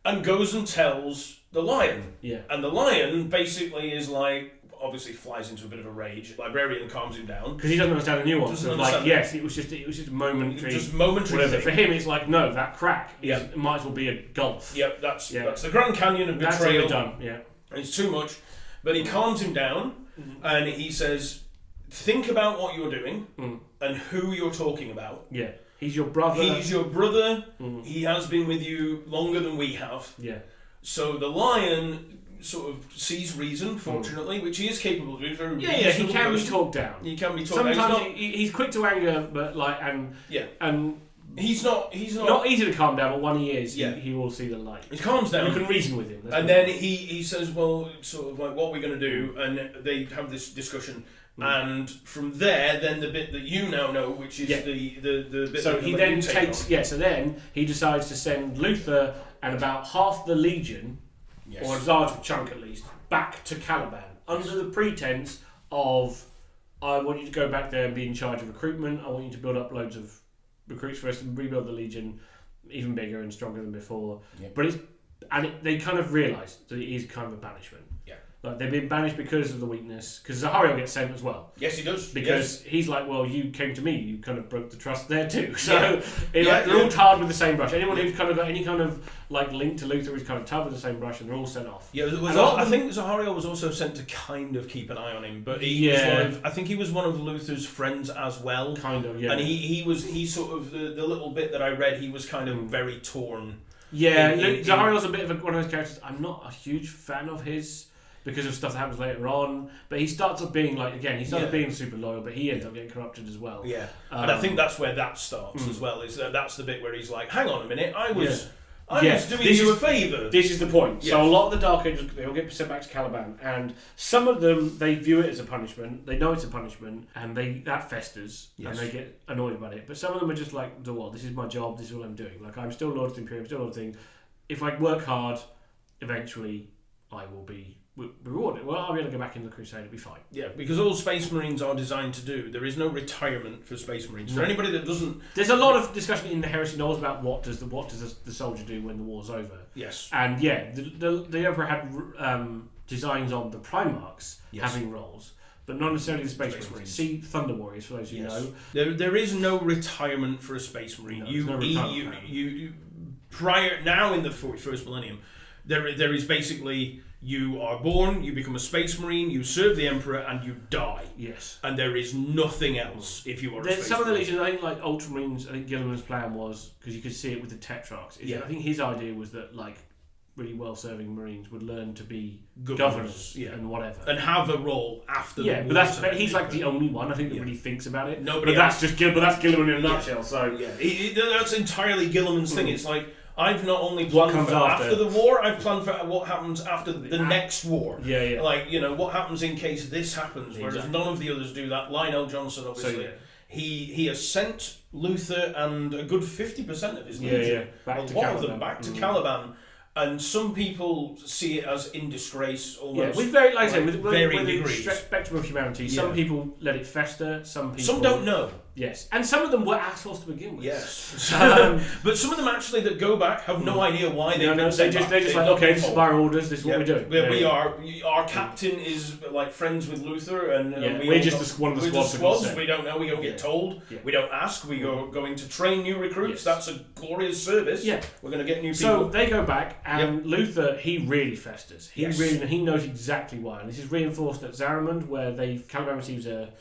And goes and tells the Lion. Yeah. And the Lion basically is like, obviously flies into a bit of a rage. Librarian calms him down because he doesn't understand the nuance. Yes, it was just momentary. Just momentary. Whatever. For him, it's like no, that crack might as well be a gulf. Yep, that's the Grand Canyon of betrayal. That's done. Yeah, it's too much. But he calms him down, and he says, "Think about what you're doing and who you're talking about." Yeah. He's your brother. He's your brother. He has been with you longer than we have. Yeah. So the lion sort of sees reason, fortunately, which he is capable of doing. He can be talked down. He can be talked down. Sometimes he's quick to anger, but and he's not easy to calm down. But when he is, he will see the light. He calms down. You can reason with him. And then he says, well, sort of like, what are we going to do? And they have this discussion. And from there, then the bit that you now know, which is the bit. So he then takes So then he decides to send Luther and about half the Legion, or a large chunk at least, back to Caliban under the pretense of, I want you to go back there and be in charge of recruitment. I want you to build up loads of recruits for us and rebuild the Legion even bigger and stronger than before. Yeah. But they kind of realise that it is kind of a banishment. Yeah. Like they've been banished because of the weakness. Because Zahariel gets sent as well. Yes, he does. Because he's like, well, you came to me. You kind of broke the trust there too. So they're all tarred with the same brush. Anyone who's kind of got any kind of like link to Luther is kind of tarred with the same brush, and they're all sent off. Yeah, I think Zahariel was also sent to kind of keep an eye on him, but he was one of Luther's friends as well. Kind of, yeah. And he sort of the little bit that I read, he was kind of very torn. Yeah, Zahariel's a bit of one of those characters. I'm not a huge fan of his. Because of stuff that happens later on, but he starts up being being super loyal, but he ends up getting corrupted as well. Yeah, and I think that's where that starts as well. Is that's the bit where he's like, "Hang on a minute, I was doing you a favour." This is the point. Yeah. So a lot of the Dark Angels, they all get sent back to Caliban, and some of them they view it as a punishment. They know it's a punishment, and that festers, and they get annoyed about it. But some of them are just like, this is my job. This is what I'm doing. Like I'm still Lord of the Imperium, still Lord of the thing. If I work hard, eventually I will be rewarded. Well, I'll be able to go back in the Crusade. It'll be fine. Yeah, because all Space Marines are designed to do. There is no retirement for Space Marines. For anybody that doesn't, there's a lot of discussion in the Heresy novels about what does the soldier do when the war's over. Yes, and the Emperor had designs on the Primarchs having roles, but not necessarily the Space Marines. See Thunder Warriors for those who know. There is no retirement for a Space Marine. You prior now in the 41st millennium, there is basically. You are born, you become a Space Marine, you serve the Emperor, and you die. Yes. And there is nothing else if you are a Space Marine. Some of the Legions, I think, like Ultramarines, I think Gilliman's plan was, because you could see it with the Tetrarchs, I think his idea was that, like, really well-serving Marines would learn to be governors and whatever. And have a role after the war. But he's, like, the only one, I think, that really thinks about it. That's Gilliman in a nutshell, so... Yeah, that's entirely Gilliman's thing. It's like... I've not only planned for after the war, I've planned for what happens after the next war. Yeah. Like, what happens in case this happens, whereas none of the others do that. Lionel Johnson, obviously, he has sent Luther and a good 50% of his legion, a lot of them, back to Caliban. And some people see it as in disgrace, almost. Yeah, with very, like I say, with the spectrum of humanity, some people let it fester, some don't know. Yes, and some of them were assholes to begin with. Yes, but some of them actually that go back have no idea why they're just like, okay, this is our orders, this is what we're doing. We are. Our captain is like friends with Luther, and we're just one of the squads. We don't know. We don't get told. Yeah. We don't ask. We are going to train new recruits. Yes. That's a glorious service. Yeah, we're going to get new people. So they go back, and Luther, he really festers. He knows exactly why, and this is reinforced at Zaramund, where Caliban receives a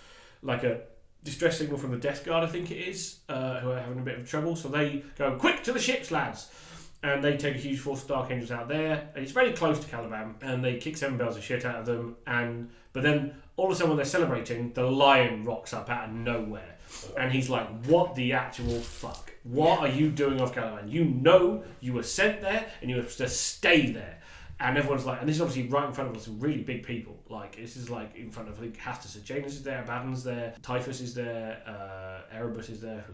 distress signal from the Death Guard, I think it is, who are having a bit of trouble. So they go, quick to the ships, lads! And they take a huge force of Dark Angels out there, and it's very close to Caliban, and they kick 7 bells of shit out of them. But then all of a sudden, when they're celebrating, the Lion rocks up out of nowhere, and he's like, "What the actual fuck? What are you doing off Caliban? You know you were sent there, and you have to stay there." And everyone's like, and this is obviously right in front of some really big people. Like, this is like in front of, I think, Hastus Janus is there, Abaddon's there, Typhus is there, Erebus is there.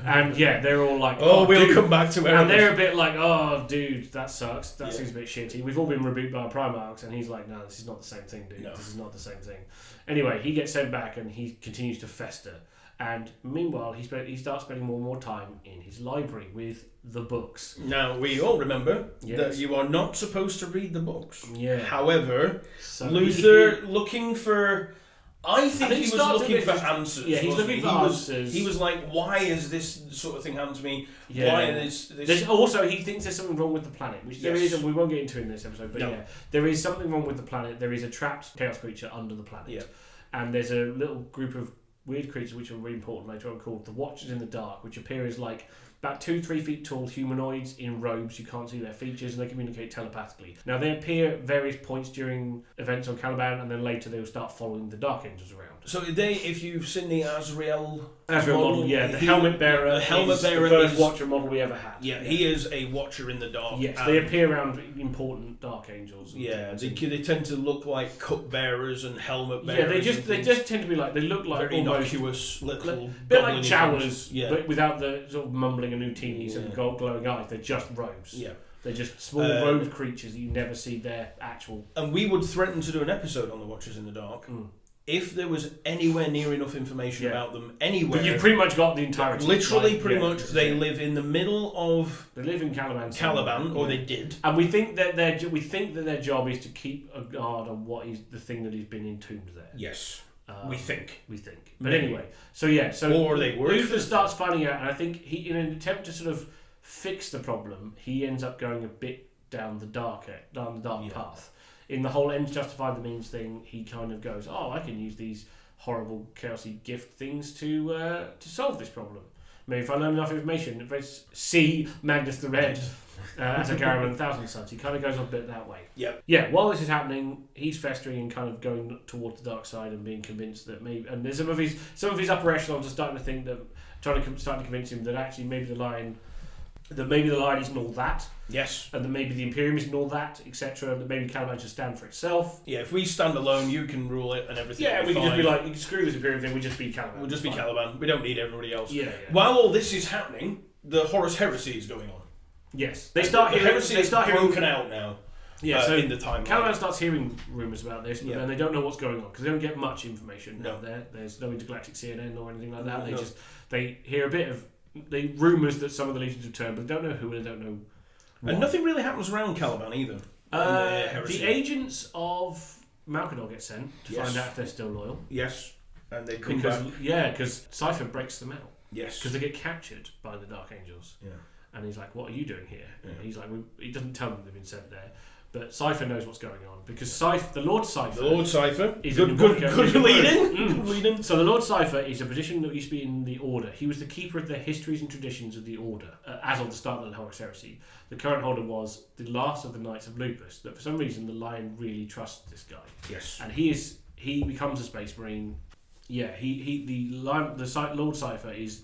And they're all like, we'll come back to Erebus. And they're a bit like, oh, dude, that sucks. That seems a bit shitty. We've all been rebuked by Primarchs. And he's like, no, this is not the same thing, dude. No. This is not the same thing. Anyway, he gets sent back and he continues to fester. And meanwhile, he starts spending more and more time in his library with the books. Now, we all remember that you are not supposed to read the books. Yeah. However, Luther looking for... I think he was looking for answers. Yeah, he's looking for answers. He was like, why is this sort of thing happening to me? Yeah. Why is this... Also, he thinks there's something wrong with the planet, which there is, and we won't get into in this episode, but there is something wrong with the planet. There is a trapped chaos creature under the planet. Yeah. And there's a little group of weird creatures which are really important later on called the Watchers in the Dark, which appear as like about 2-3 feet tall humanoids in robes. You can't see their features and they communicate telepathically. Now they appear at various points during events on Caliban, and then later they will start following the Dark Angels around. So if you've seen the Azrael model, yeah, the helmet bearer. The helmet bearer is the first is Watcher model we ever had. Yeah, he is a Watcher in the Dark. Yes, they appear around important Dark Angels. Yeah, they tend to look like cupbearers and helmet bearers. Yeah, they just tend to be like, they look like very almost innocuous little, bit like Chowers, yeah, but without the sort of mumbling anutinis and gold glowing eyes. They're just robes. Yeah. They're just small robed creatures that you never see their actual. And we would threaten to do an episode on the Watchers in the Dark if there was anywhere near enough information about them anywhere. But you've pretty much got the entirety. Literally, pretty much, they live in the middle of. They live in Caliban, or they did. And we think that their job is to keep a guard on what is the thing that has been entombed there. Yes. We think. But anyway, so or they were. Luther starts finding out, and I think he, in an attempt to sort of fix the problem, he ends up going a bit down the dark path. In the whole ends justify the means thing, he kind of goes, I can use these horrible chaosy gift things to solve this problem. Maybe if I learn enough information, if I see Magnus the Red as a Garamond and Thousand Suns, he kind of goes on a bit that way. Yep. Yeah, while this is happening, he's festering and kind of going towards the dark side and being convinced that maybe, and there's some of his upper echelons are starting to think that, starting to convince him that actually maybe the Lion isn't all that. Yes. And that maybe the Imperium isn't all that, etc. And that maybe Caliban should stand for itself. Yeah, if we stand alone, you can rule it and everything. Yeah, we can just be like, screw this Imperium thing, we just be Caliban. We'll just be Caliban. We don't need everybody else. Yeah. While all this is happening, the Horus Heresy is going on. Yes. They start broken out now. Yeah, so in the timeline. Caliban starts hearing rumours about this, but then they don't know what's going on because they don't get much information out there. There's no intergalactic CNN or anything like that. They hear a bit of rumours that some of the legions have turned, but they don't know who and they don't know what. And nothing really happens around Caliban either. The agents of Malkador get sent to find out if they're still loyal. Yes, and they come back. Yeah, because Cypher breaks them out. Yes, because they get captured by the Dark Angels. Yeah, and he's like, "What are you doing here?" Yeah. He's like, he doesn't tell them they've been sent there. But Cypher knows what's going on because the Lord Cypher is good leading. So the Lord Cypher is a position that used to be in the Order. He was the keeper of the histories and traditions of the Order as of the start of the Horus Heresy. The current holder was the last of the Knights of Lupus. That for some reason the Lion really trusts this guy. Yes, and he becomes a Space Marine. Yeah, the Lord Cypher is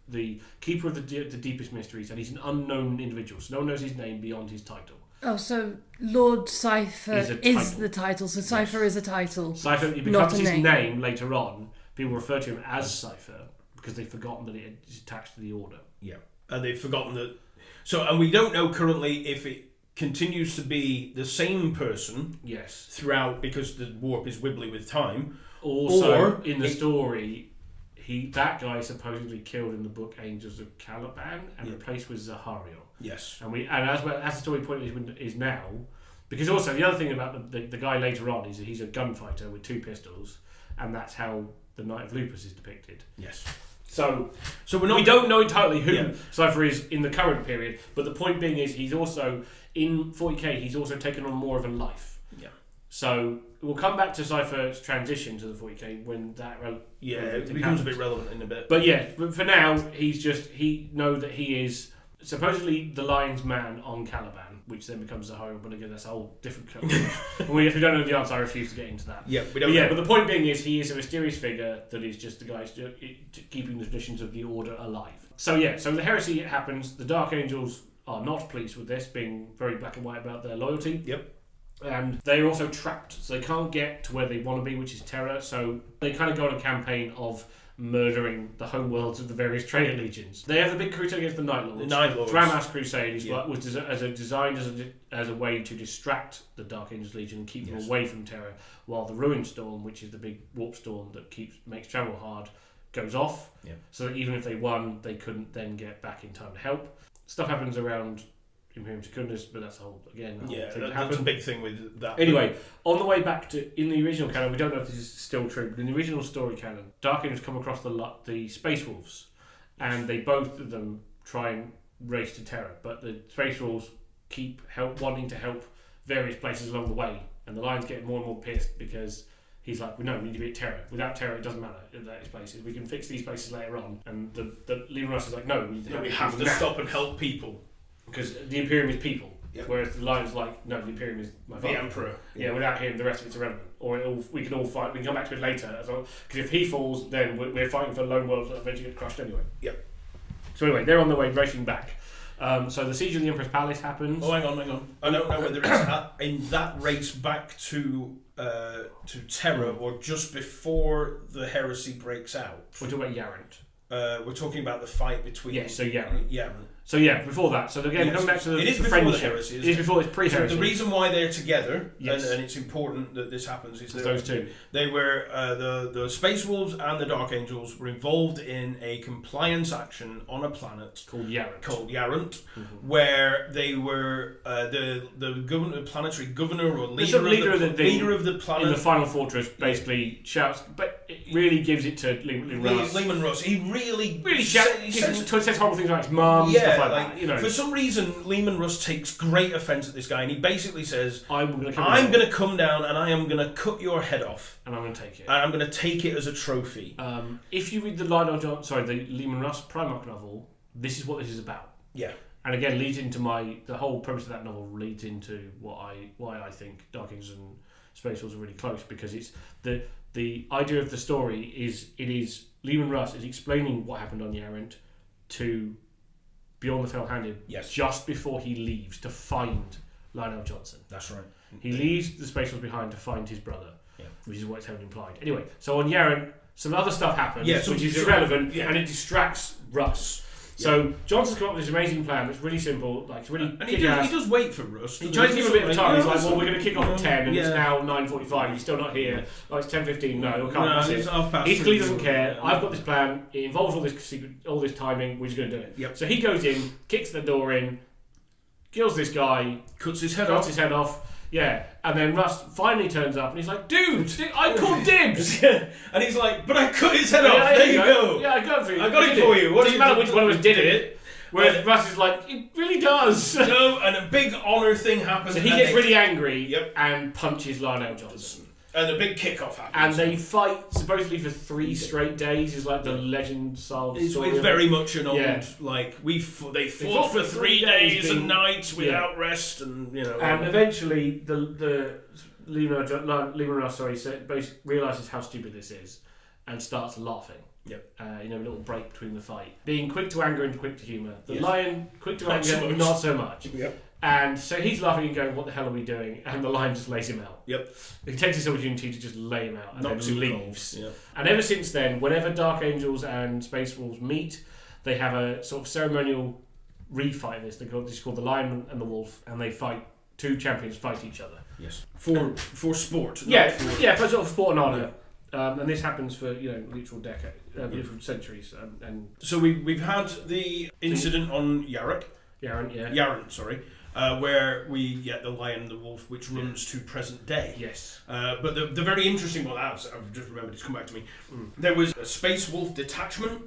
the keeper of the deepest mysteries, and he's an unknown individual. So no one knows his name beyond his title. Oh, so Lord Cypher is the title. So Cypher is a title. Cypher, it becomes his name later on. People refer to him as Cypher because they've forgotten that it is attached to the Order. Yeah, and they've forgotten that. So, and we don't know currently if it continues to be the same person. Yes. Throughout, because the warp is wibbly with time. Also, in the story, that guy supposedly killed in the book Angels of Caliban and replaced with Zahariel. Yes, and as the story point is now, because also the other thing about the guy later on is that he's a gunfighter with 2 pistols, and that's how the Knight of Lupus is depicted. Yes. So we don't know entirely who Cypher is in the current period, but the point being is he's also in 40k. He's also taken on more of a life. Yeah. So we'll come back to Cypher's transition to the 40k when that. It becomes a bit relevant in a bit. But for now, he knows that he is supposedly the Lion's man on Caliban, which then becomes Zahariel, but again, that's a whole different conversation. If we don't know the answer, I refuse to get into that. Yeah, we don't. But the point being is, he is a mysterious figure that is just the guy keeping the traditions of the Order alive. So the heresy happens. The Dark Angels are not pleased with this, being very black and white about their loyalty. Yep. And they're also trapped, so they can't get to where they want to be, which is Terra. So they kind of go on a campaign of murdering the homeworlds of the various traitor legions. They have the big crusade against the Night Lords. The Night Lords. Dramas Crusade was designed as a way to distract the Dark Angels Legion and keep them away from Terra, while the Ruin Storm, which is the big warp storm that makes travel hard, goes off. Yeah. So that even if they won, they couldn't then get back in time to help. Stuff happens around Imperium Secundus, but that's thing that's a big thing with that. Anyway, on the way back to in the original canon, we don't know if this is still true, but in the original story canon, Dark Angels come across the Space Wolves, and both of them try and race to Terra, but the Space Wolves keep wanting to help various places along the way, and the Lions get more and more pissed because he's like, well, no, we need to be at Terra. Without Terra, it doesn't matter in these places. We can fix these places later on. And the Leman Russ is like, no, we have to stop and help people. Because the Imperium is people. Yep. Whereas the Lion's like, no, the Imperium is my father. The Emperor. Yeah, without him, the rest of it's irrelevant. Or we can all fight. We can come back to it later as well. Because if he falls, then we're fighting for lone worlds that eventually get crushed anyway. Yep. So anyway, they're on their way racing back. So the siege of the Emperor's Palace happens. Oh, hang on. I don't know whether it's in that race back to Terra or just before the heresy breaks out. We're talking about Yarant. We're talking about the fight between... Yes, so Yarant. Yarant. So yeah, before that. So again, come back to the it is the before friendship. the heresy. It is before it's pre-heresy. So the reason why they're together, yes. and it's important that this happens, is that those two. They were the Space Wolves and the Dark Angels were involved in a compliance action on a planet called Yarant, where they were the planetary governor or leader of the planet in the final fortress. Basically shouts, but it really gives it to Leman Russ. He really says horrible things about his mum. Yeah. Stuff like that, you know. For some reason, Leman Russ takes great offence at this guy, and he basically says, I'm going to come down and I am going to cut your head off. And I'm going to take it. And I'm going to take it as a trophy. If you read the Leman Russ Primarch novel, this is what this is about. Yeah. And again, leads into the whole premise of that novel leads into why I think Dark Angels and Space Wolves are really close, because it's the idea of the story is Leman Russ is explaining what happened on Yarant to Bjorn the Fell-Handed just before he leaves to find Lionel Johnson. That's right. He leaves the Space Wolves behind to find his brother, which is what it's heavily implied. Anyway, so on Yarant, some other stuff happens, which is irrelevant, and it distracts Russ. So Johnson's come up with this amazing plan that's really simple, like really. And he does wait for Russ. He tries to give him a bit of time. He's like, well, we're going to kick off at 10, and it's now 9:45. He's still not here. Oh, it's 10:15. No, we can't. It's half past. He clearly doesn't care. I've got this plan. It involves all this timing. We're just going to do it. Yep. So he goes in, kicks the door in, kills this guy, cuts his head off. Yeah, and then Russ finally turns up and he's like, dude, I called dibs! And he's like, but I cut his head off, there you go! Yeah, I got it for you. I got it for you. Doesn't matter which one of us did it. Whereas Russ is like, it really does! No, and a big honour thing happens. So he gets really angry and punches Lionel Johnson. And a big kickoff happens. And they fight supposedly for 3 straight days, is like the legend style story. It's very much an old, they fought for 3 days and nights without rest, and you know. And eventually, the Leman Russ, basically realises how stupid this is, and starts laughing. Yep. A little break between the fight, being quick to anger and quick to humour. The Lion, quick to anger, not so much. Yep. And so he's laughing and going, what the hell are we doing? And the Lion just lays him out. Yep. He takes this opportunity to just lay him out and then leaves. Yep. And ever since then, whenever Dark Angels and Space Wolves meet, they have a sort of ceremonial refight of this. It's called the Lion and the Wolf, and they fight. 2 champions fight each other. Yes. For sport. For sort of sport and honour. Yeah. And this happens for literal literal centuries. And so we've had the incident on Yarant, where we get the Lion and the Wolf, which runs to present day. Yes. But the very interesting one, I've just remembered, it's come back to me. There was a Space Wolf detachment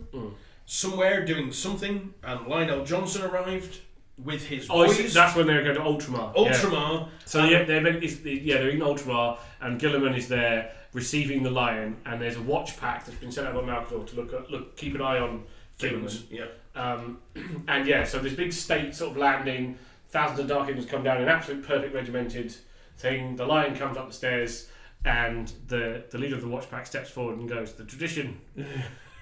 somewhere doing something, and Lionel Johnson arrived with his boys. That's when they're going to Ultramar. Yeah. So they're in Ultramar, and Gilliman is there receiving the Lion, and there's a watch pack that's been sent out by Malcador to keep an eye on Gilliman. Yeah. So this big state sort of landing, thousands of Dark Angels come down in absolute perfect regimented thing. The Lion comes up the stairs, and the leader of the watch pack steps forward and goes, "The tradition."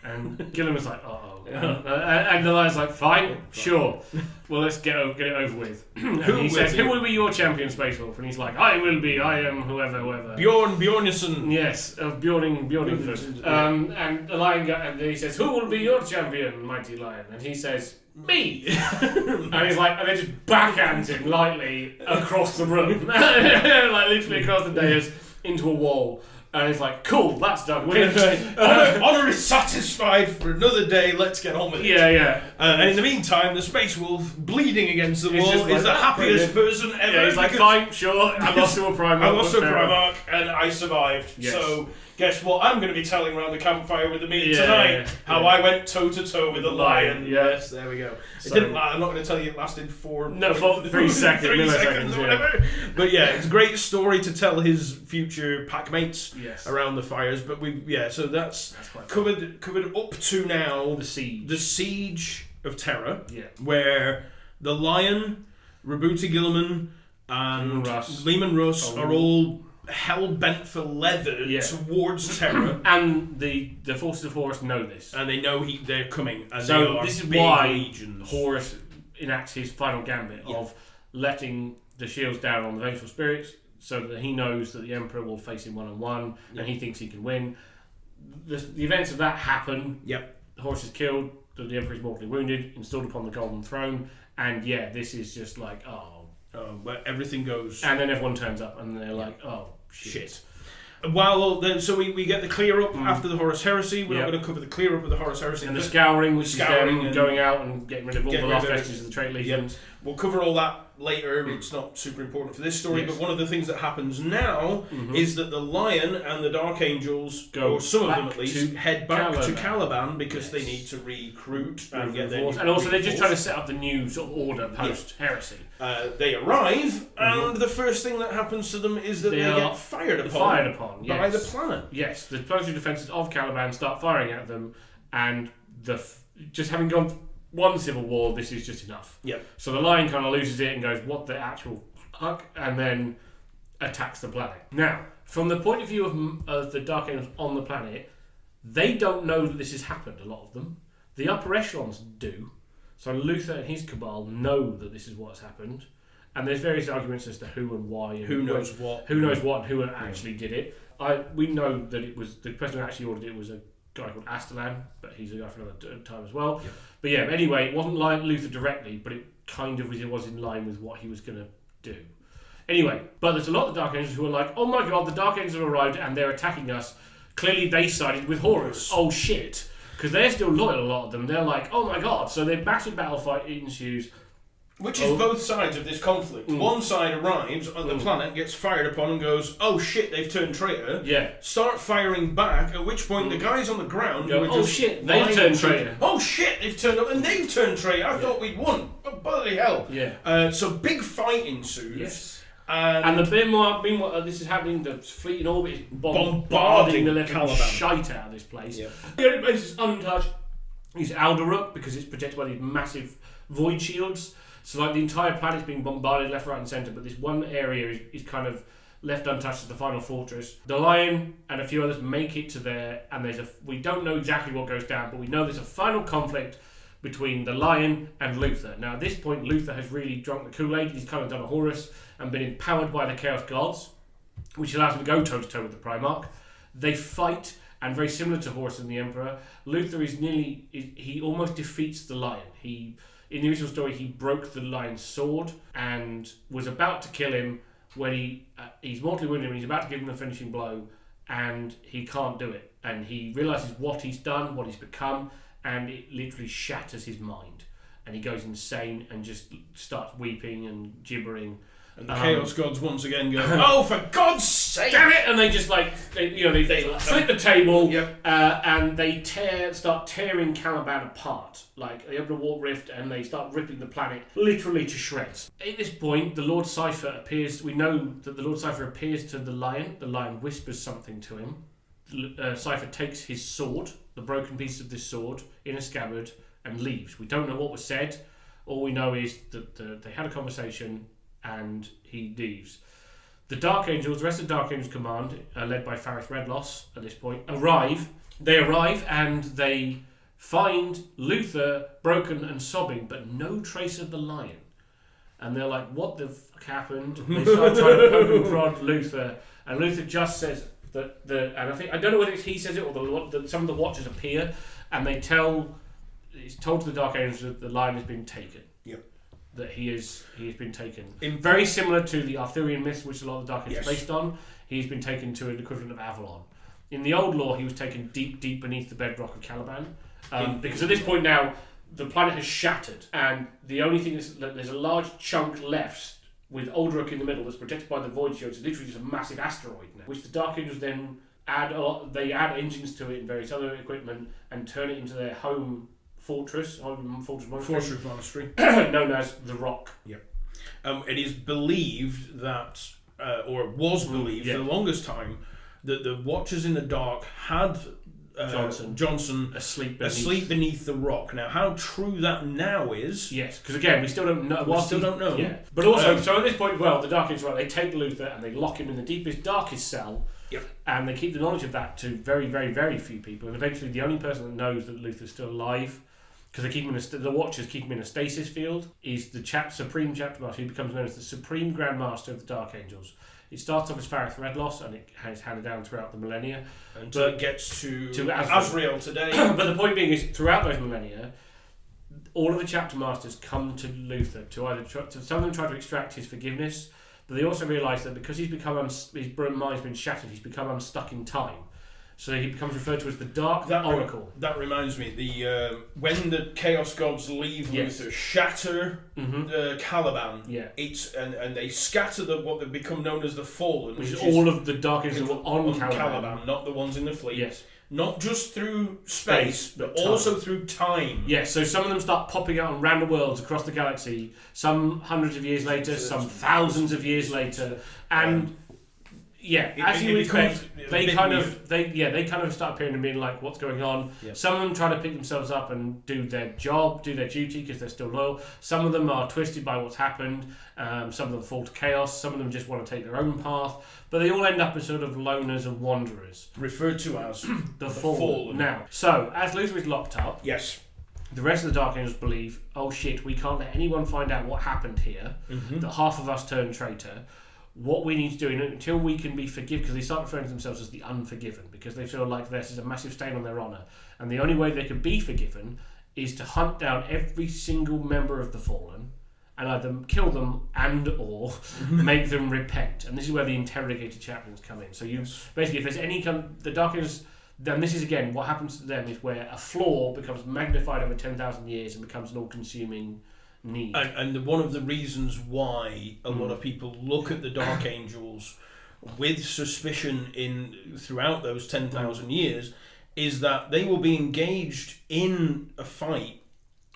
And Gilliman's like, uh-oh. And the Lion's like, fine, sure. Well, let's get it over with. And he says, who will be your champion, Space Wolf? And he's like, I am whoever. Bjornsson. Yes, of Bjorningford. And the Lion and he says, who will be your champion, mighty Lion? And he says, me. And he's like, and they just backhands him lightly across the room. Like literally across the dais into a wall. And he's like, cool, that's done. Honour is satisfied for another day, let's get on with it. Yeah. And in the meantime, the Space Wolf, bleeding against the wall, is the happiest person ever. Yeah, he's like, fine, sure, I lost to a Primarch. And I survived. Yes. So, guess what I'm going to be telling around the campfire with the meat tonight? How I went toe-to-toe with a lion. Yes, there we go. So, it didn't matter. I'm not going to tell you it lasted 3 seconds. 3 seconds or whatever. But yeah, it's a great story to tell his future pack mates around the fires. But so that's covered up to now the siege of Terra, where the Lion, Rabuti Gilliman, and Lehman Russ are all hell-bent for leather towards Terra. And the forces of Horus know this. And they know they're coming. And so they are this is big why legions. Horus enacts his final gambit of letting the shields down on the Vengeful Spirits so that he knows that the Emperor will face him one-on-one and he thinks he can win. The events of that happen. Horus is killed, the Emperor is mortally wounded, installed upon the Golden Throne, and this is just like, where everything goes. And then everyone turns up and they're like, oh, shit. Well, then, so we get the clear up after the Horus Heresy. We're not going to cover the clear up of the Horus Heresy. And the scouring, which is them going out and getting rid of all the last vestiges of the trade legions. We'll cover all that later. It's not super important for this story, but one of the things that happens now is that the Lion and the Dark Angels, or some of them at least, head back to Caliban because they need to recruit and get their and also they're just trying to set up the new sort of order post-heresy. They arrive, and the first thing that happens to them is that they get fired upon by the planet. Yes, the planetary defences of Caliban start firing at them, and just having gone one civil war, this is just enough. So the Lion kind of loses it and goes, what the actual fuck? And then attacks the planet. Now, from the point of view of the Dark Angels on the planet, they don't know that this has happened, a lot of them. The upper echelons do. So Luther and his cabal know that this is what's happened. And there's various arguments as to who and why. And who knows what and who actually did it. We know that it was, the person who actually ordered it was a guy called Astalan, but he's a guy for another time as well. But anyway, it wasn't Luther directly, but it kind of was in line with what he was going to do. Anyway, but there's a lot of the Dark Angels who are like, oh my god, the Dark Angels have arrived and they're attacking us. Clearly they sided with Horus. Oh shit. Because they're still loyal, a lot of them. They're like, oh my god. So their massive battle fight ensues. Which is both sides of this conflict. One side arrives on the planet, gets fired upon and goes, oh shit, they've turned traitor. Start firing back, at which point the guys on the ground go, oh shit, they've turned traitor. Oh shit, they've turned up and they've turned traitor. I thought we'd won. Oh, bloody hell. So big fight ensues. And meanwhile, this is happening, the fleet in orbit is bombarding the living shite out of this place. The only place that's untouched is Alderuk, because it's protected by these massive void shields. So like the entire planet's being bombarded left, right and centre, but this one area is kind of left untouched as the final fortress. The Lion and a few others make it to there, and we don't know exactly what goes down, but we know there's a final conflict between the Lion and Luther. Now at this point, Luther has really drunk the Kool-Aid. He's kind of done a Horus and been empowered by the Chaos Gods, which allows him to go toe-to-toe with the Primarch. They fight, and very similar to Horus and the Emperor, Luther he almost defeats the Lion. In the original story, he broke the Lion's sword and was about to kill him when he's mortally wounded and he's about to give him a finishing blow, and he can't do it. And he realises what he's done, what he's become, and it literally shatters his mind. And he goes insane and just starts weeping and gibbering. And the Chaos Gods once again go, oh, for God's sake! Damn it! And they just they flip the table and they start tearing Caliban apart. Like, they open a warp rift and they start ripping the planet literally to shreds. At this point, the Lord Cypher appears. We know that the Lord Cypher appears to the Lion. The Lion whispers something to him. Cypher takes his sword, the broken piece of this sword, in a scabbard and leaves. We don't know what was said. All we know is that they had a conversation and he leaves. The Dark Angels, the rest of the Dark Angels command, led by Faris Redloss at this point, arrive. They arrive and they find Luther broken and sobbing, but no trace of the Lion. And they're like, what the fuck happened? And they start trying to poke and prod Luther, and Luther just says that I don't know whether it's he says it or some of the Watchers appear, and it's told to the Dark Angels that the Lion has been taken. That he has been taken. Very similar to the Arthurian myths, which a lot of the Dark Ages is based on. He's been taken to an equivalent of Avalon. In the old lore, he was taken deep, deep beneath the bedrock of Caliban. Because at this point now, the planet has shattered, and the only thing is that there's a large chunk left with Alderuk in the middle that's protected by the Void Shields. It's literally just a massive asteroid now, which the Dark Angels then they add engines to it and various other equipment and turn it into their home fortress monastery, known as the Rock. Yep. It is believed that, or was believed for the longest time, that the Watchers in the Dark had Johnson asleep beneath the rock. Now, how true that now is... Yes, because again, we still don't know. Yeah. But also, so at this point, the Dark Angels, they take Luther and they lock him in the deepest, darkest cell. Yep. And they keep the knowledge of that to very, very, very few people. And eventually, the only person that knows that Luther's still alive, because they keep him the Watchers keep him in a stasis field, is the Supreme Chapter Master, who becomes known as the Supreme Grand Master of the Dark Angels. It starts off as Fareth Redloss, and it has handed down throughout the millennia. Until it gets to Azrael today. But the point being is, throughout those millennia, all of the Chapter Masters come to Luther to either some of them try to extract his forgiveness, but they also realise that because his mind's been shattered, he's become unstuck in time. So he becomes referred to as the Dark Oracle. That reminds me, when the Chaos Gods leave Luther, shatter Caliban. Yeah. And they scatter what they become known as the Fallen, which is all of the Dark Angels on Caliban, not the ones in the fleet. Yes. Not just through space, but also through time. Yes, so some of them start popping out on random worlds across the galaxy, some hundreds of years later, some thousands of years later, and as you expect, they kind of start appearing and being like, what's going on? Yep. Some of them try to pick themselves up and do their job, do their duty because they're still loyal. Some of them are twisted by what's happened. Some of them fall to chaos. Some of them just want to take their own path. But they all end up as sort of loners and wanderers. Referred to as the Fallen. Now, so as Luther is locked up, yes, the rest of the Dark Angels believe, oh shit, we can't let anyone find out what happened here, that half of us turned traitor. What we need to do until we can be forgiven, because they start referring to themselves as the unforgiven, because they feel like this is a massive stain on their honour, and the only way they can be forgiven is to hunt down every single member of the Fallen and either kill them and or make them repent. And this is where the interrogator chaplains come in. So you basically, if there's any the Dark Angels, then this is again what happens to them is where a flaw becomes magnified over 10,000 years and becomes an all-consuming need. And one of the reasons why a lot of people look at the Dark Angels with suspicion throughout those 10,000 years is that they will be engaged in a fight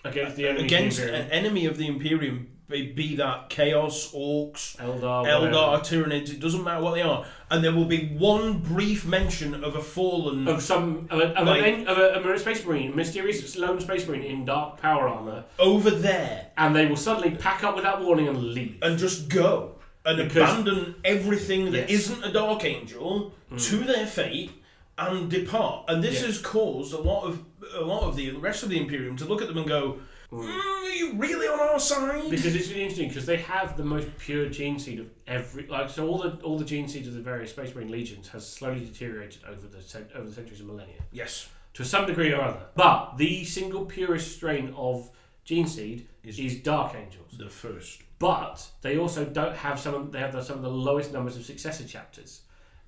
against an enemy of the Imperium, be that Chaos, Orcs, Eldar, Tyranids, it doesn't matter what they are, and there will be one brief mention of a Fallen of a space marine, mysterious lone space marine in dark power armor over there, and they will suddenly pack up without warning and leave and just go and abandon everything that isn't a Dark Angel to their fate and depart. And this has caused a lot of the rest of the Imperium to look at them and go, are you really on our side? Because it's really interesting because they have the most pure gene seed of every all the gene seeds of the various Space Marine legions has slowly deteriorated over the centuries and millennia. Yes, to some degree or other. But the single purest strain of gene seed is Dark Angels. The first. But they also don't have some of the lowest numbers of successor chapters,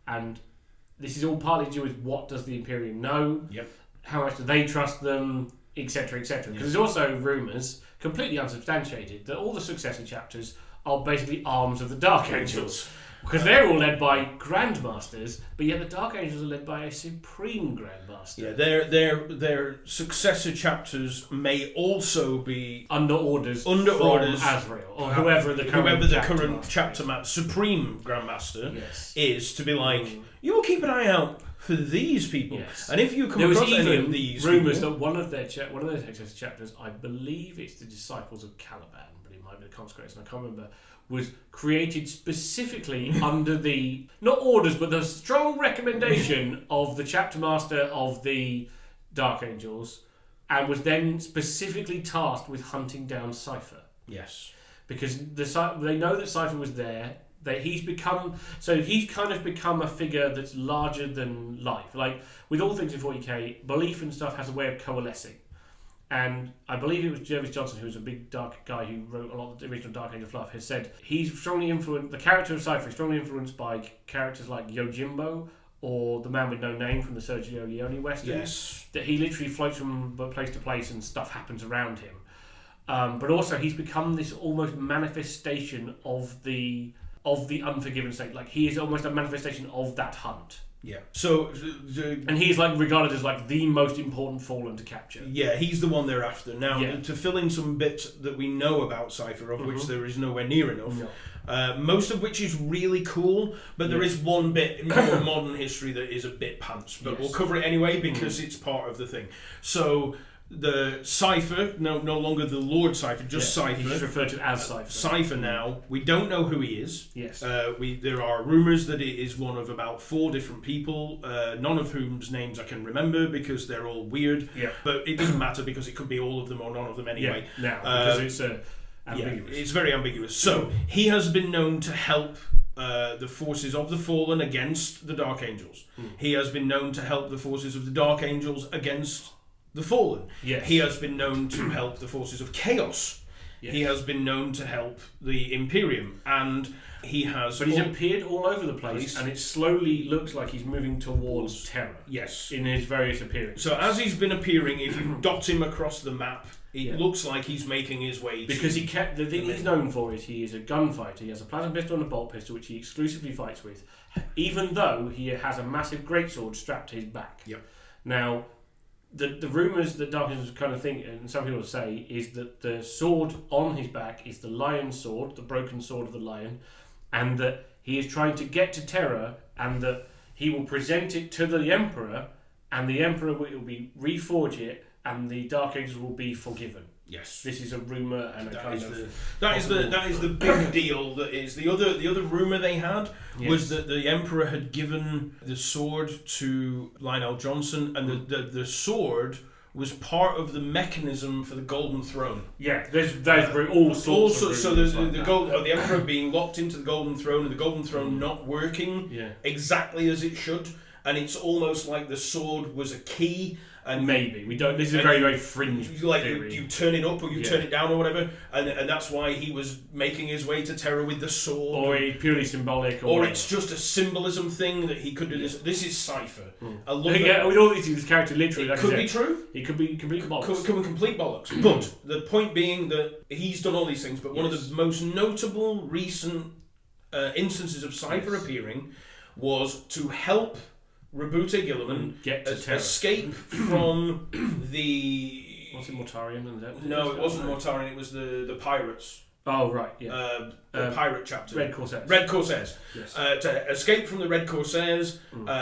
and this is all partly to do with what does the Imperium know, how much do they trust them, etc., etc. Because there's also rumours, completely unsubstantiated, that all the successor chapters are basically arms of the Dark Angels. Because they're all led by Grandmasters, but yet the Dark Angels are led by a Supreme Grandmaster. Yeah, their successor chapters may also be under orders from Azrael or whoever the current chapter Supreme Grandmaster is, to be like, you will keep an eye out for these people, and if you come across any of these rumours that one of their successor chapters, I believe it's the Disciples of Caliban, but it might be the Consecration, I can't remember, was created specifically under the, not orders, but the strong recommendation of the chapter master of the Dark Angels, and was then specifically tasked with hunting down Cypher. Yes. Because they know that Cypher was there, that he's kind of become a figure that's larger than life. Like, with all things in 40k, belief and stuff has a way of coalescing. And I believe it was Jervis Johnson, who was a big dark guy who wrote a lot of the original Dark Age of Fluff, has said he's strongly influenced, the character of Cypher is strongly influenced by characters like Yojimbo or the Man with No Name from the Sergio Leone Western. Yes. That he literally floats from place to place and stuff happens around him. But also he's become this almost manifestation of the unforgiven state. Like, he is almost a manifestation of that hunt. Yeah. So, and he's like regarded as like the most important Fallen to capture. Yeah, he's the one they're after. Now, Yeah. to fill in some bits that we know about Cypher, of which there is nowhere near enough, most of which is really cool, but there is one bit in more modern history that is a bit pants. But we'll cover it anyway because it's part of the thing. So, the Cypher, no longer the Lord Cypher, just Cypher. He's referred to as Cypher. Cypher now. We don't know who he is. Yes. There are rumours that it is one of about 4 different people, none of whose names I can remember because they're all weird. Yeah. But it doesn't matter because it could be all of them or none of them anyway. Yeah. Now, because it's ambiguous. It's very ambiguous. So, he has been known to help the forces of the Fallen against the Dark Angels. He has been known to help the forces of the Dark Angels against the Fallen. Yes. He has been known to help the forces of Chaos. Yes. He has been known to help the Imperium, and he has... But he's appeared all over the place, and it slowly looks like he's moving towards Terra. Yes. In his various appearances. So as he's been appearing, if you dot him across the map, it looks like he's making his way because the thing he's known for is he is a gunfighter. He has a plasma pistol and a bolt pistol, which he exclusively fights with, even though he has a massive greatsword strapped to his back. Yep. Now... The rumours that Dark Angels kind of think, and some people say, is that the sword on his back is the Lion sword, the broken sword of the Lion, and that he is trying to get to Terra, and that he will present it to the Emperor, and the Emperor will reforge it, and the Dark Angels will be forgiven. Yes, this is a rumor and that is the big deal. That is the other rumor they had was that the Emperor had given the sword to Lionel Johnson, and the sword was part of the mechanism for the Golden Throne. Yeah, there's all sorts. Also, so the Emperor being locked into the Golden Throne, and the Golden Throne not working exactly as it should, and it's almost like the sword was a key. And maybe we don't. This is a very, very fringe. Like theory. You turn it up or you turn it down or whatever, and that's why he was making his way to Terra with the sword. Or purely symbolic, or it's just a symbolism thing that he could do this. This is Cypher. I love it. With all these things, this character literally could be true. It could be complete bollocks. Could be complete bollocks. But the point being that he's done all these things. But one of the most notable recent instances of Cypher appearing was to help Rabute Guilliman get to escape from the... Was it Mortarion? No, it wasn't Mortarion, it was the pirates. Oh, right, yeah. The pirate chapter. Red Corsairs. Red Corsairs. Yes. To escape from the Red Corsairs,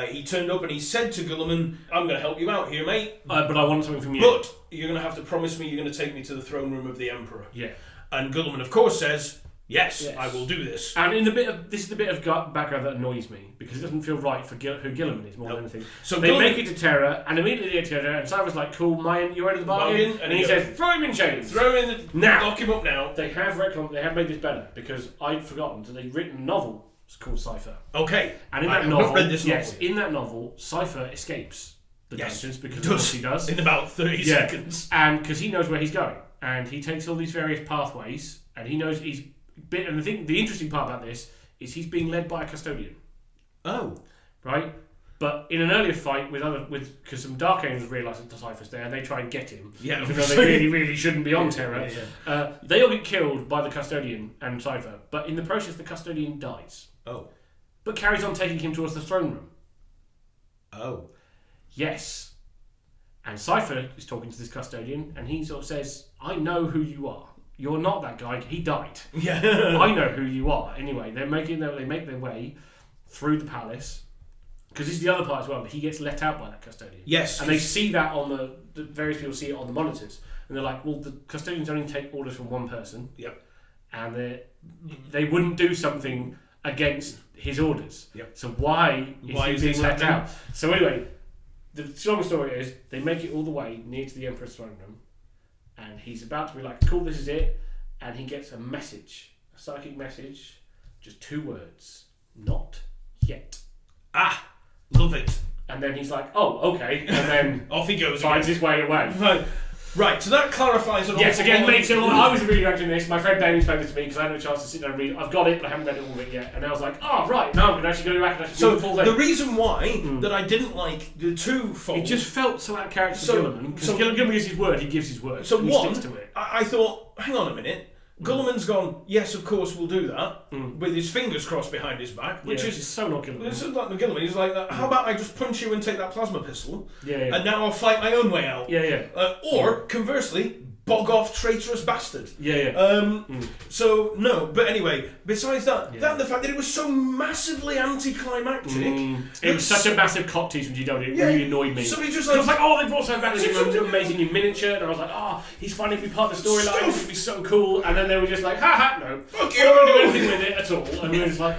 he turned up and he said to Guilliman, I'm going to help you out here, mate. But I want something from you. But you're going to have to promise me you're going to take me to the throne room of the Emperor. Yeah. And Guilliman, of course, says... Yes, I will do this. And this is the bit of background that annoys me because it doesn't feel right for who Guilliman is more than anything. So they make it to Terra, and immediately they get to Terra, and Cypher's like, "Cool, Mayan, you ready to bargain?" And he says, "Throw him in chains. Throw him in the lock him up now." They have made this better because I'd forgotten that they'd written a novel called Cypher. Okay, and in that novel, in that novel, Cypher escapes the dungeons because of what he does in about 30 seconds, and because he knows where he's going, and he takes all these various pathways, and he knows he's. And the interesting part about this is he's being led by a custodian. Oh, right. But in an earlier fight because some Dark Angels realise that Cypher's there and they try and get him, even though they really, really shouldn't be on Terra. They all get killed by the custodian and Cypher. But in the process, the custodian dies. Oh, but carries on taking him towards the throne room. Oh, yes. And Cypher is talking to this custodian, and he sort of says, "I know who you are. You're not that guy. He died. Yeah, I know who you are." Anyway, they make their way through the palace because this is the other part as well. He gets let out by that custodian. Yes, and they see that on the various people see it on the monitors, and they're like, "Well, the custodians only take orders from one person." Yep. And they wouldn't do something against his orders. Yep. So why is he being let out? So anyway, the long story is they make it all the way near to the Emperor's throne room. And he's about to be like, "Cool, this is it." And he gets a psychic message, just 2 words, "Not yet." Ah, love it. And then he's like, "Oh, okay." And then off he goes. Finds his way away. Right, so that clarifies an Yes, again, makes it. I was really reacting to this. My friend Ben explained it to me because I hadn't had a chance to sit down and read it. I've got it, but I haven't read it all of it yet. And I was like, "Oh, right, now I'm going to actually go back and actually do the full thing." The reason why that I didn't like the two-fold... It just felt so out of character for Guilliman. Because Guilliman gives his word, he gives his word. So he sticks to it. I thought, hang on a minute, Gulliman's gone, yes, of course, we'll do that, with his fingers crossed behind his back, which is so not Gilliman. It's not Gilliman. He's like, how about I just punch you and take that plasma pistol, and now I'll fight my own way out. Or, conversely, bog off, traitorous bastard. So, no, but anyway, besides that, the fact that it was so massively anticlimactic. It was such a massive cock tease from GW, it really annoyed me. Somebody just I was like, oh, they brought something back with an amazing new miniature, and I was like, oh, he's finally be part of the storyline, it's going to be so cool, and then they were just like, haha, no, fuck you! We're not going to do anything with it at all, and we were just like,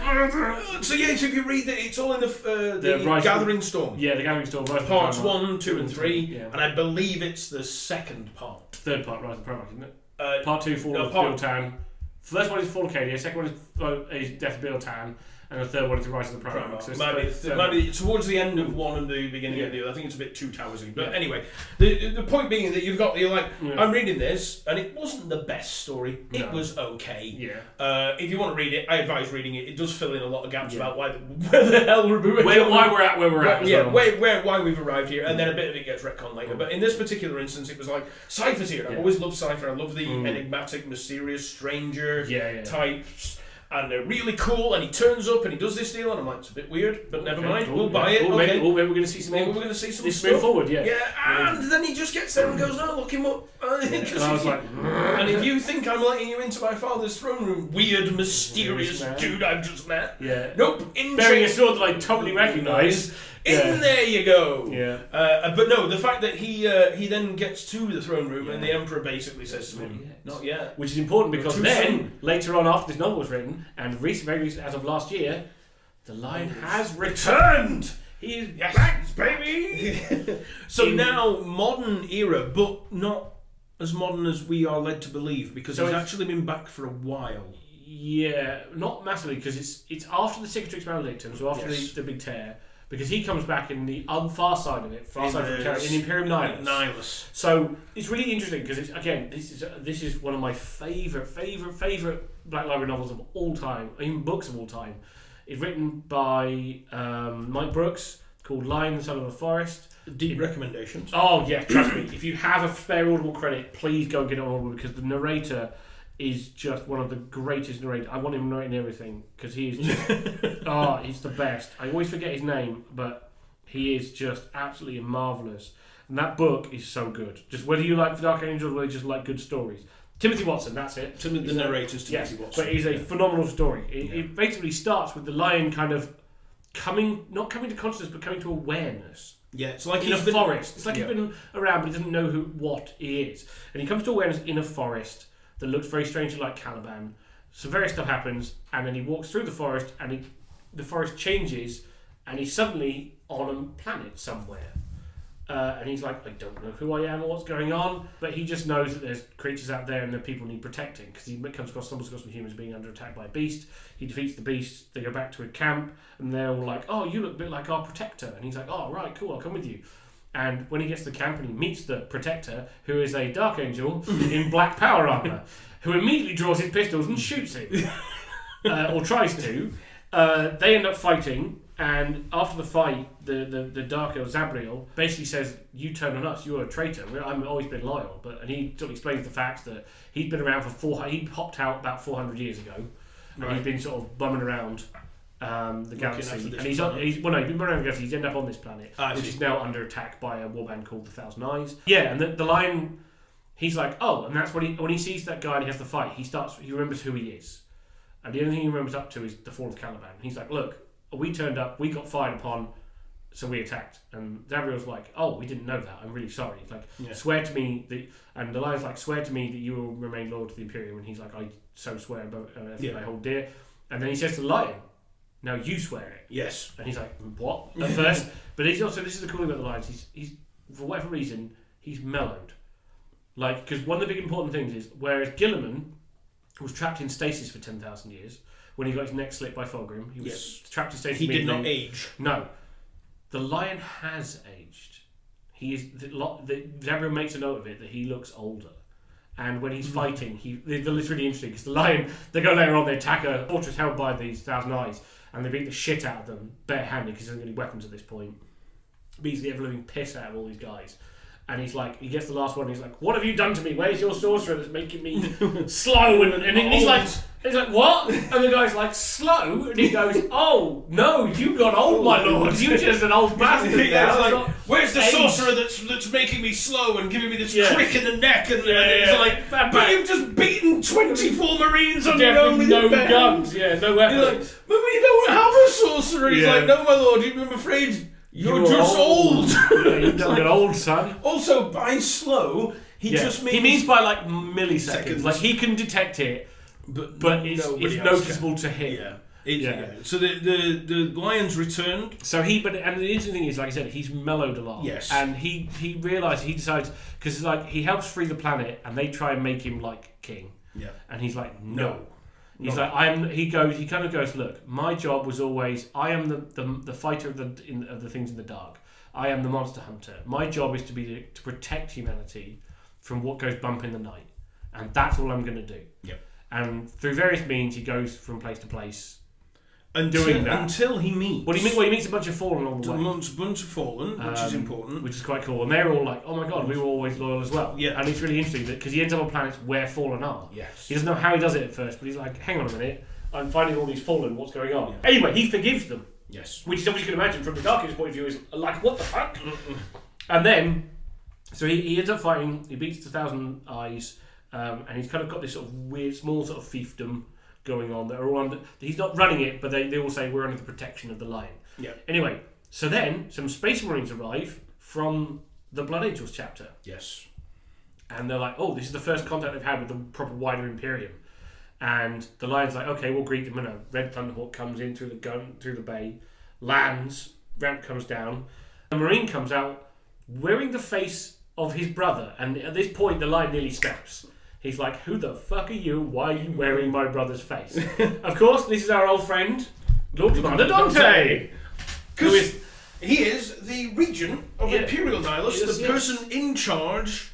so if you read it, it's all in the Gathering Storm. The Gathering Storm, Parts 1, 2 and 3, and I believe it's the second part. Third part, Rise of the Primarch, isn't it? Part 2, Fall of Biltan. First one is Fall of Cadia, second one is Death of Biltan, and the third one is the Rise of the Primarch. So maybe towards the end of one and the beginning of the other. I think it's a bit too towersy. But anyway, the point being that you're like, I'm reading this, and it wasn't the best story. It was okay. If you want to read it, I advise reading it. It does fill in a lot of gaps about where the hell we're why we're at where we're at. Why we've arrived here, and then a bit of it gets retconned later. But in this particular instance, it was like, Cypher's here. I've always loved Cypher. I love the enigmatic, mysterious, stranger types. And they're really cool, and he turns up and he does this deal, and I'm like, it's a bit weird, but never mind, we'll buy it. Maybe we're going to see some. Maybe we're going to see some stuff. Move forward, and then he just gets there and goes, look him up. And I was like, and if you think I'm letting you into my father's throne room, weird, mysterious dude I've just met. Nope. Bearing a sword that I totally recognise. There you go. But no, the fact that he then gets to the throne room and the Emperor basically says to him, not yet. Which is important because then, later on after this novel was written, and very recent as of last year, the Lion has returned! He is back, baby! So now, modern era, but not as modern as we are led to believe, because he's actually been back for a while. Yeah, not massively, because it's after the Cicatrix Maledictum, so after the big tear. Because he comes back in the far side of it, in Imperium Nihilus. So it's really interesting because this is one of my favourite Black Library novels of all time, even books of all time. It's written by Mike Brooks, called Lion, Son of the Forest. Deep recommendations. Oh yeah, trust me. If you have a spare Audible credit, please go and get it on Audible because the narrator is just one of the greatest narrators. I want him narrating everything because he is just he's the best. I always forget his name, but he is just absolutely marvellous. And that book is so good. Just whether you like the Dark Angel or whether you just like good stories. Timothy Watson, that's it. The narrator's Timothy Watson. But he's a phenomenal story. It basically starts with the Lion kind of not coming to consciousness, but coming to awareness. Yeah, it's like in a forest. It's like he's been around, but he doesn't know what he is. And he comes to awareness in a forest that looks very strangely like Caliban. Some various stuff happens, and then he walks through the forest, and the forest changes, and he's suddenly on a planet somewhere. And he's like, I don't know who I am or what's going on, but he just knows that there's creatures out there and that people need protecting, because he stumbles across some humans being under attack by a beast. He defeats the beast, they go back to a camp, and they're all like, oh, you look a bit like our protector. And he's like, oh, right, cool, I'll come with you. And when he gets to the camp and he meets the Protector, who is a Dark Angel in black power armour, who immediately draws his pistols and shoots him, or tries to. They end up fighting, and after the fight, the Dark Angel, Zabriel, basically says, you turn on us, you're a traitor. I've always been loyal. And he sort of explains the facts that he'd been around he popped out about 400 years ago, and he's been sort of bumming around the galaxy, and he's been around the galaxy. He's ended up on this planet, which is now under attack by a warband called the Thousand Eyes. Yeah, and the Lion, he's like, oh, and that's when he sees that guy and he has the fight. He remembers who he is, and the only thing he remembers up to is the fall of Caliban. He's like, look, we turned up, we got fired upon, so we attacked. And Zabriel's like, oh, we didn't know that. I'm really sorry. He's like, swear to me and the Lion's like, swear to me that you will remain loyal to the Imperium. And he's like, I so swear about I hold dear. And then he says to the Lion, now you swear it. Yes. And he's like, what? At first. But he's also, this is the cool thing about the Lions, he's for whatever reason, he's mellowed. Like, because one of the big important things is, whereas Gilliman was trapped in stasis for 10,000 years, when he got his neck slit by Fulgrim, he was trapped in stasis. He did not age. No. The Lion has aged. He is, Zabriel makes a note of it, that he looks older. And when he's fighting, it's really interesting, because the Lion, they go later on, they attack a fortress held by these Thousand Eyes, and they beat the shit out of them, barehanded, because he doesn't have any weapons at this point. Beats the ever-living piss out of all these guys. And he's like, he gets the last one. He's like, "What have you done to me? Where's your sorcerer that's making me slow?" And he's like, "What?" And the guy's like, "Slow?" And he goes, "Oh no, you got old, my lord. You're just an old bastard." Yeah, like, "Where's the sorcerer that's making me slow and giving me this crick in the neck?" And it's like, "But you've just beaten 24 Marines on your own with no guns, no weapons." You're like, "But you don't have a sorcerer." He's like, "No, my lord, I'm afraid you're just old." You don't get old, son. Also, by slow, he just means... He means by like milliseconds. Like he can detect it, but it's noticeable to him. So the Lions returned. So and the interesting thing is, like I said, he's mellowed a lot. Yes. And he decides, because like he helps free the planet, and they try and make him like king. Yeah. And he's like, no. He's like, he kind of goes, "Look, my job was always, I am the fighter of the things in the dark. I am the monster hunter. My job is to protect humanity from what goes bump in the night, and that's all I'm going to do." Yep. And through various means, he goes from place to place. Until he meets... He meets a bunch of Fallen on the way. A bunch of Fallen, which is important. Which is quite cool. And they're all like, "Oh my god, we were always loyal as well." Yeah. And it's really interesting because he ends up on planets where Fallen are. Yes. He doesn't know how he does it at first, but he's like, "Hang on a minute, I'm finding all these Fallen, what's going on?" Yeah. Anyway, he forgives them. Yes. Which is obviously you can imagine from the Dark Ages point of view is like, what the fuck? And then, so he ends up fighting, he beats the Thousand Eyes, and he's kind of got this sort of weird, small sort of fiefdom going on that are all under. He's not running it, but they all say we're under the protection of the Lion. Yeah. Anyway, so then some Space Marines arrive from the Blood Angels chapter. Yes. And they're like, "Oh, this is the first contact they've had with the proper wider Imperium." And the Lion's like, "Okay, we'll greet them." And a Red Thunderhawk comes in through the bay, lands, ramp comes down. A Marine comes out wearing the face of his brother, and at this point the Lion nearly snaps. He's like, "Who the fuck are you? Why are you wearing my brother's face?" Of course, this is our old friend, Lord Commander Dante. Because he is the regent of Imperial Nihilus, the person in charge.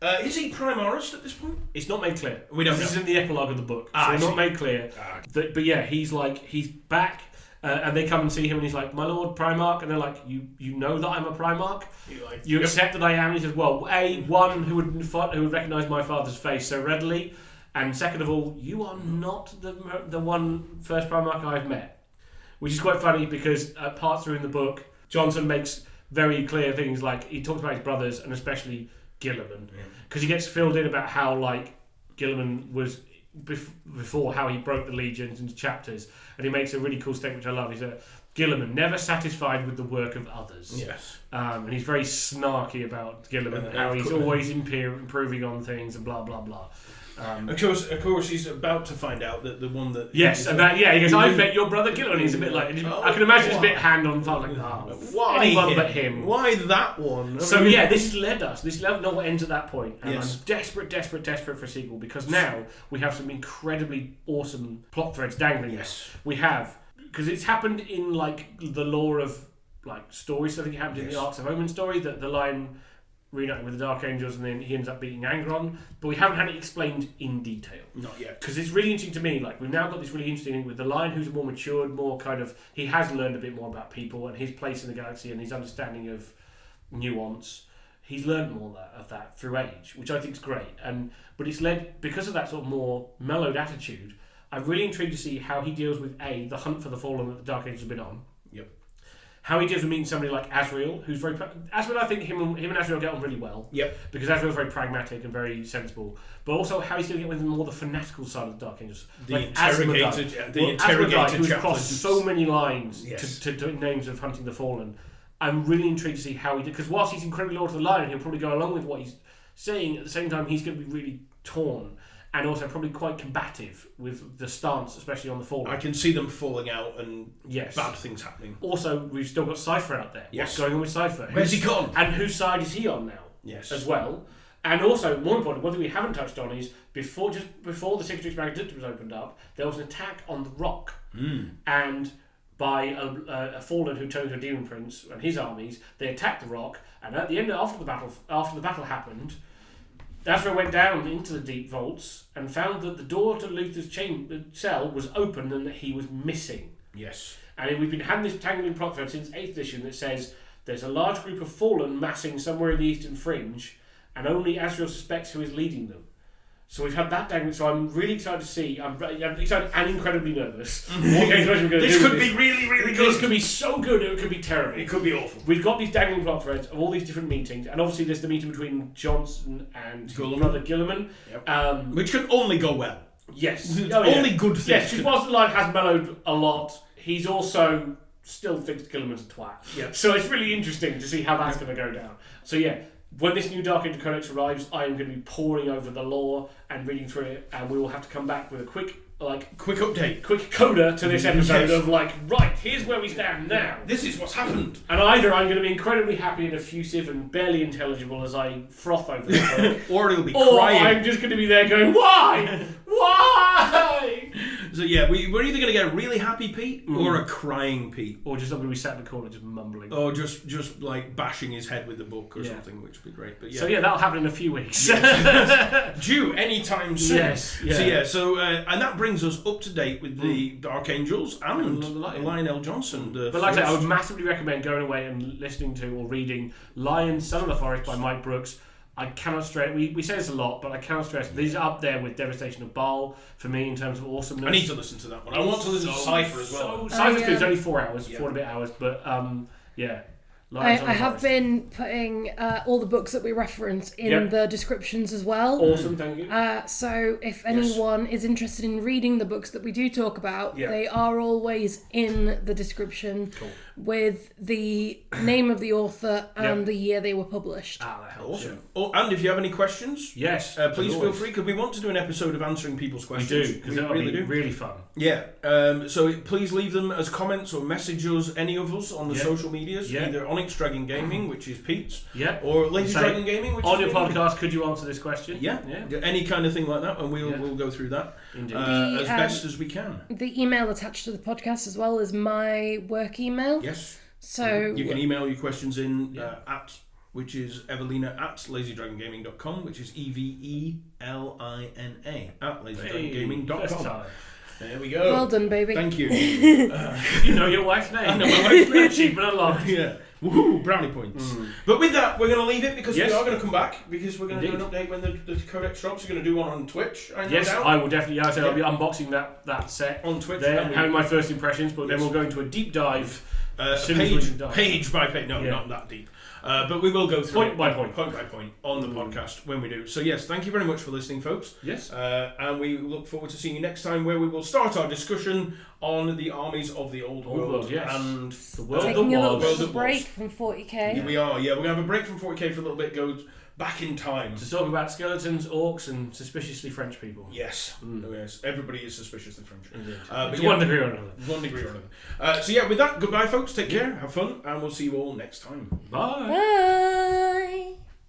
Is he Primarch at this point? It's not made clear. We don't know. This is in the epilogue of the book, so it's not made clear. But yeah, he's back. And they come and see him, and he's like, "My Lord Primarch," and they're like, "You know that I'm a Primarch? You accept that I am?" And he says, "Well, one who would recognise my father's face so readily, and second of all, you are not the one first Primarch I've met," which is quite funny because part through in the book, Johnson makes very clear things like he talks about his brothers and especially Guilliman, because he gets filled in about how like Guilliman was. Before how he broke the legions into chapters, and he makes a really cool statement which I love. He's Guilliman never satisfied with the work of others. Yes. And he's very snarky about Guilliman and how he's always improving on things and blah blah blah. Of course, he's about to find out that the one that... Yes, and that, he goes, "I've met your brother Guilliman." He's a bit like... I can imagine it's a bit hand on thumb, like, why anyone but him? Why that one? This has led us. This novel ends at that point, and I'm desperate for a sequel, because now we have some incredibly awesome plot threads dangling. Yes. We have... Because it's happened in, like, the lore of, like, stories. So I think it happened in the Arcs of Omen story, that the Lion... reuniting with the Dark Angels, and then he ends up beating Angron, but we haven't had it explained in detail. Not yet. Because it's really interesting to me, like, we've now got this really interesting thing with the Lion, who's more matured, more kind of, he has learned a bit more about people and his place in the galaxy and his understanding of nuance. He's learned more of that through age, which I think is great. But it's led, because of that sort of more mellowed attitude, I'm really intrigued to see how he deals with the hunt for the Fallen that the Dark Angels have been on. Yep. How he deals with meeting somebody like Azrael, who's very... Azrael, I think him and Azrael get on really well. Yep. Because Azrael's very pragmatic and very sensible. But also how he's going to get with more the fanatical side of the Dark Angels. The interrogator who's crossed so many lines to names of hunting the Fallen. I'm really intrigued to see how he... Because whilst he's incredibly loyal to the Lion, he'll probably go along with what he's saying. At the same time, he's going to be really torn. And also probably quite combative with the stance, especially on the Fallen. I can see them falling out and bad things happening. Also, we've still got Cypher out there. Yes. What's going on with Cypher? Where's he gone? And whose side is he on now? Yes. As well. And also, more important, one thing we haven't touched on is before the Secretary Magnetic was opened up, there was an attack on the Rock. And by a Fallen who turned into a Demon Prince and his armies, they attacked the Rock, and at the end, after the battle happened, Azrael went down into the deep vaults and found that the door to Luther's cell was open and that he was missing. Yes. And we've been having this tangling plot thread since 8th edition that says there's a large group of fallen massing somewhere in the eastern fringe, and only Asriel suspects who is leading them. So we've had that dangling, so I'm really excited to see. I'm excited and incredibly nervous. This could be really, really good. This could be so good, it could be terrible. It could be awful. We've got these dangling plot threads of all these different meetings, and obviously there's the meeting between Johnson and his brother Gilliman. Yep. Which can only go well. Yes. Only good things. Yes, because whilst the line has mellowed a lot, he's also still thinks Gilliman's a twat. Yep. So it's really interesting to see how that's going to go down. So yeah, when this new Dark Age Codex arrives, I am going to be poring over the lore and reading through it, and we will have to come back with a quick update, quick coda to this episode of right, here's where we stand now. This is what's happened. And either I'm going to be incredibly happy and effusive and barely intelligible as I froth over the book, or it'll be or crying. I'm just going to be there going, why? Why? So yeah, we're either going to get a really happy Pete or a crying Pete. Or just somebody we sat in the corner just mumbling. Or just like bashing his head with the book or something, which would be great. But yeah. So yeah, that'll happen in a few weeks. Yes. Due anytime soon. Yes. Yeah. So and that brings us up to date with the Dark Angels and Lionel Johnson. But like I say, I would massively recommend going away and listening to or reading Lion, Son of the Forest by Mike Brooks. I cannot stress, we say this a lot, but I cannot stress, these are up there with Devastation of Baal for me in terms of awesomeness. I need to listen to that one. I want to listen to Cypher as well. Cypher's good, it's only 4 hours, 4.5 hours, but yeah. I have been putting all the books that we reference in the descriptions as well. Awesome, thank you. So if anyone is interested in reading the books that we do talk about, they are always in the description with the name of the author and the year they were published. That helps. Awesome. Oh, and if you have any questions, please feel free, because we want to do an episode of answering people's questions. We do, because it'll be really fun. Yeah, so please leave them as comments or message us, any of us, on the social medias, either Onyx Dragon Gaming, which is Pete's, or Lazy Dragon Gaming, which on is your podcast, could you answer this question? Yeah, any kind of thing like that, and we'll go through that as best as we can. The email attached to the podcast as well is my work email. Yes. So you can email your questions in which is Evelina at lazydragongaming.com, which is EVELINA at lazydragongaming.com. There we go. Well done, baby. Thank you. You know your wife's name. I know my wife's name. Achievement unlocked. Yeah. Woohoo, brownie points. But with that, we're going to leave it because we are going to come back, because we're going to do an update when the Codex drops. We're going to do one on Twitch. I will definitely. I'll be unboxing that set on Twitch. Having my first impressions, but then we'll go into a deep dive. Page by page. No, not that deep. But we will go through point by point on the podcast when we do. So yes, thank you very much for listening, folks. Yes. And we look forward to seeing you next time, where we will start our discussion on the armies of the old world and the world taking a little break from 40k. Here we are. Yeah, we're gonna have a break from 40k for a little bit. Go back in time to talk about skeletons, orcs, and suspiciously French people. Yes. Yes. Everybody is suspiciously French. Indeed. One degree or another. One degree or another. So yeah, with that, goodbye, folks. Take care. Have fun, and we'll see you all next time. Bye. Bye.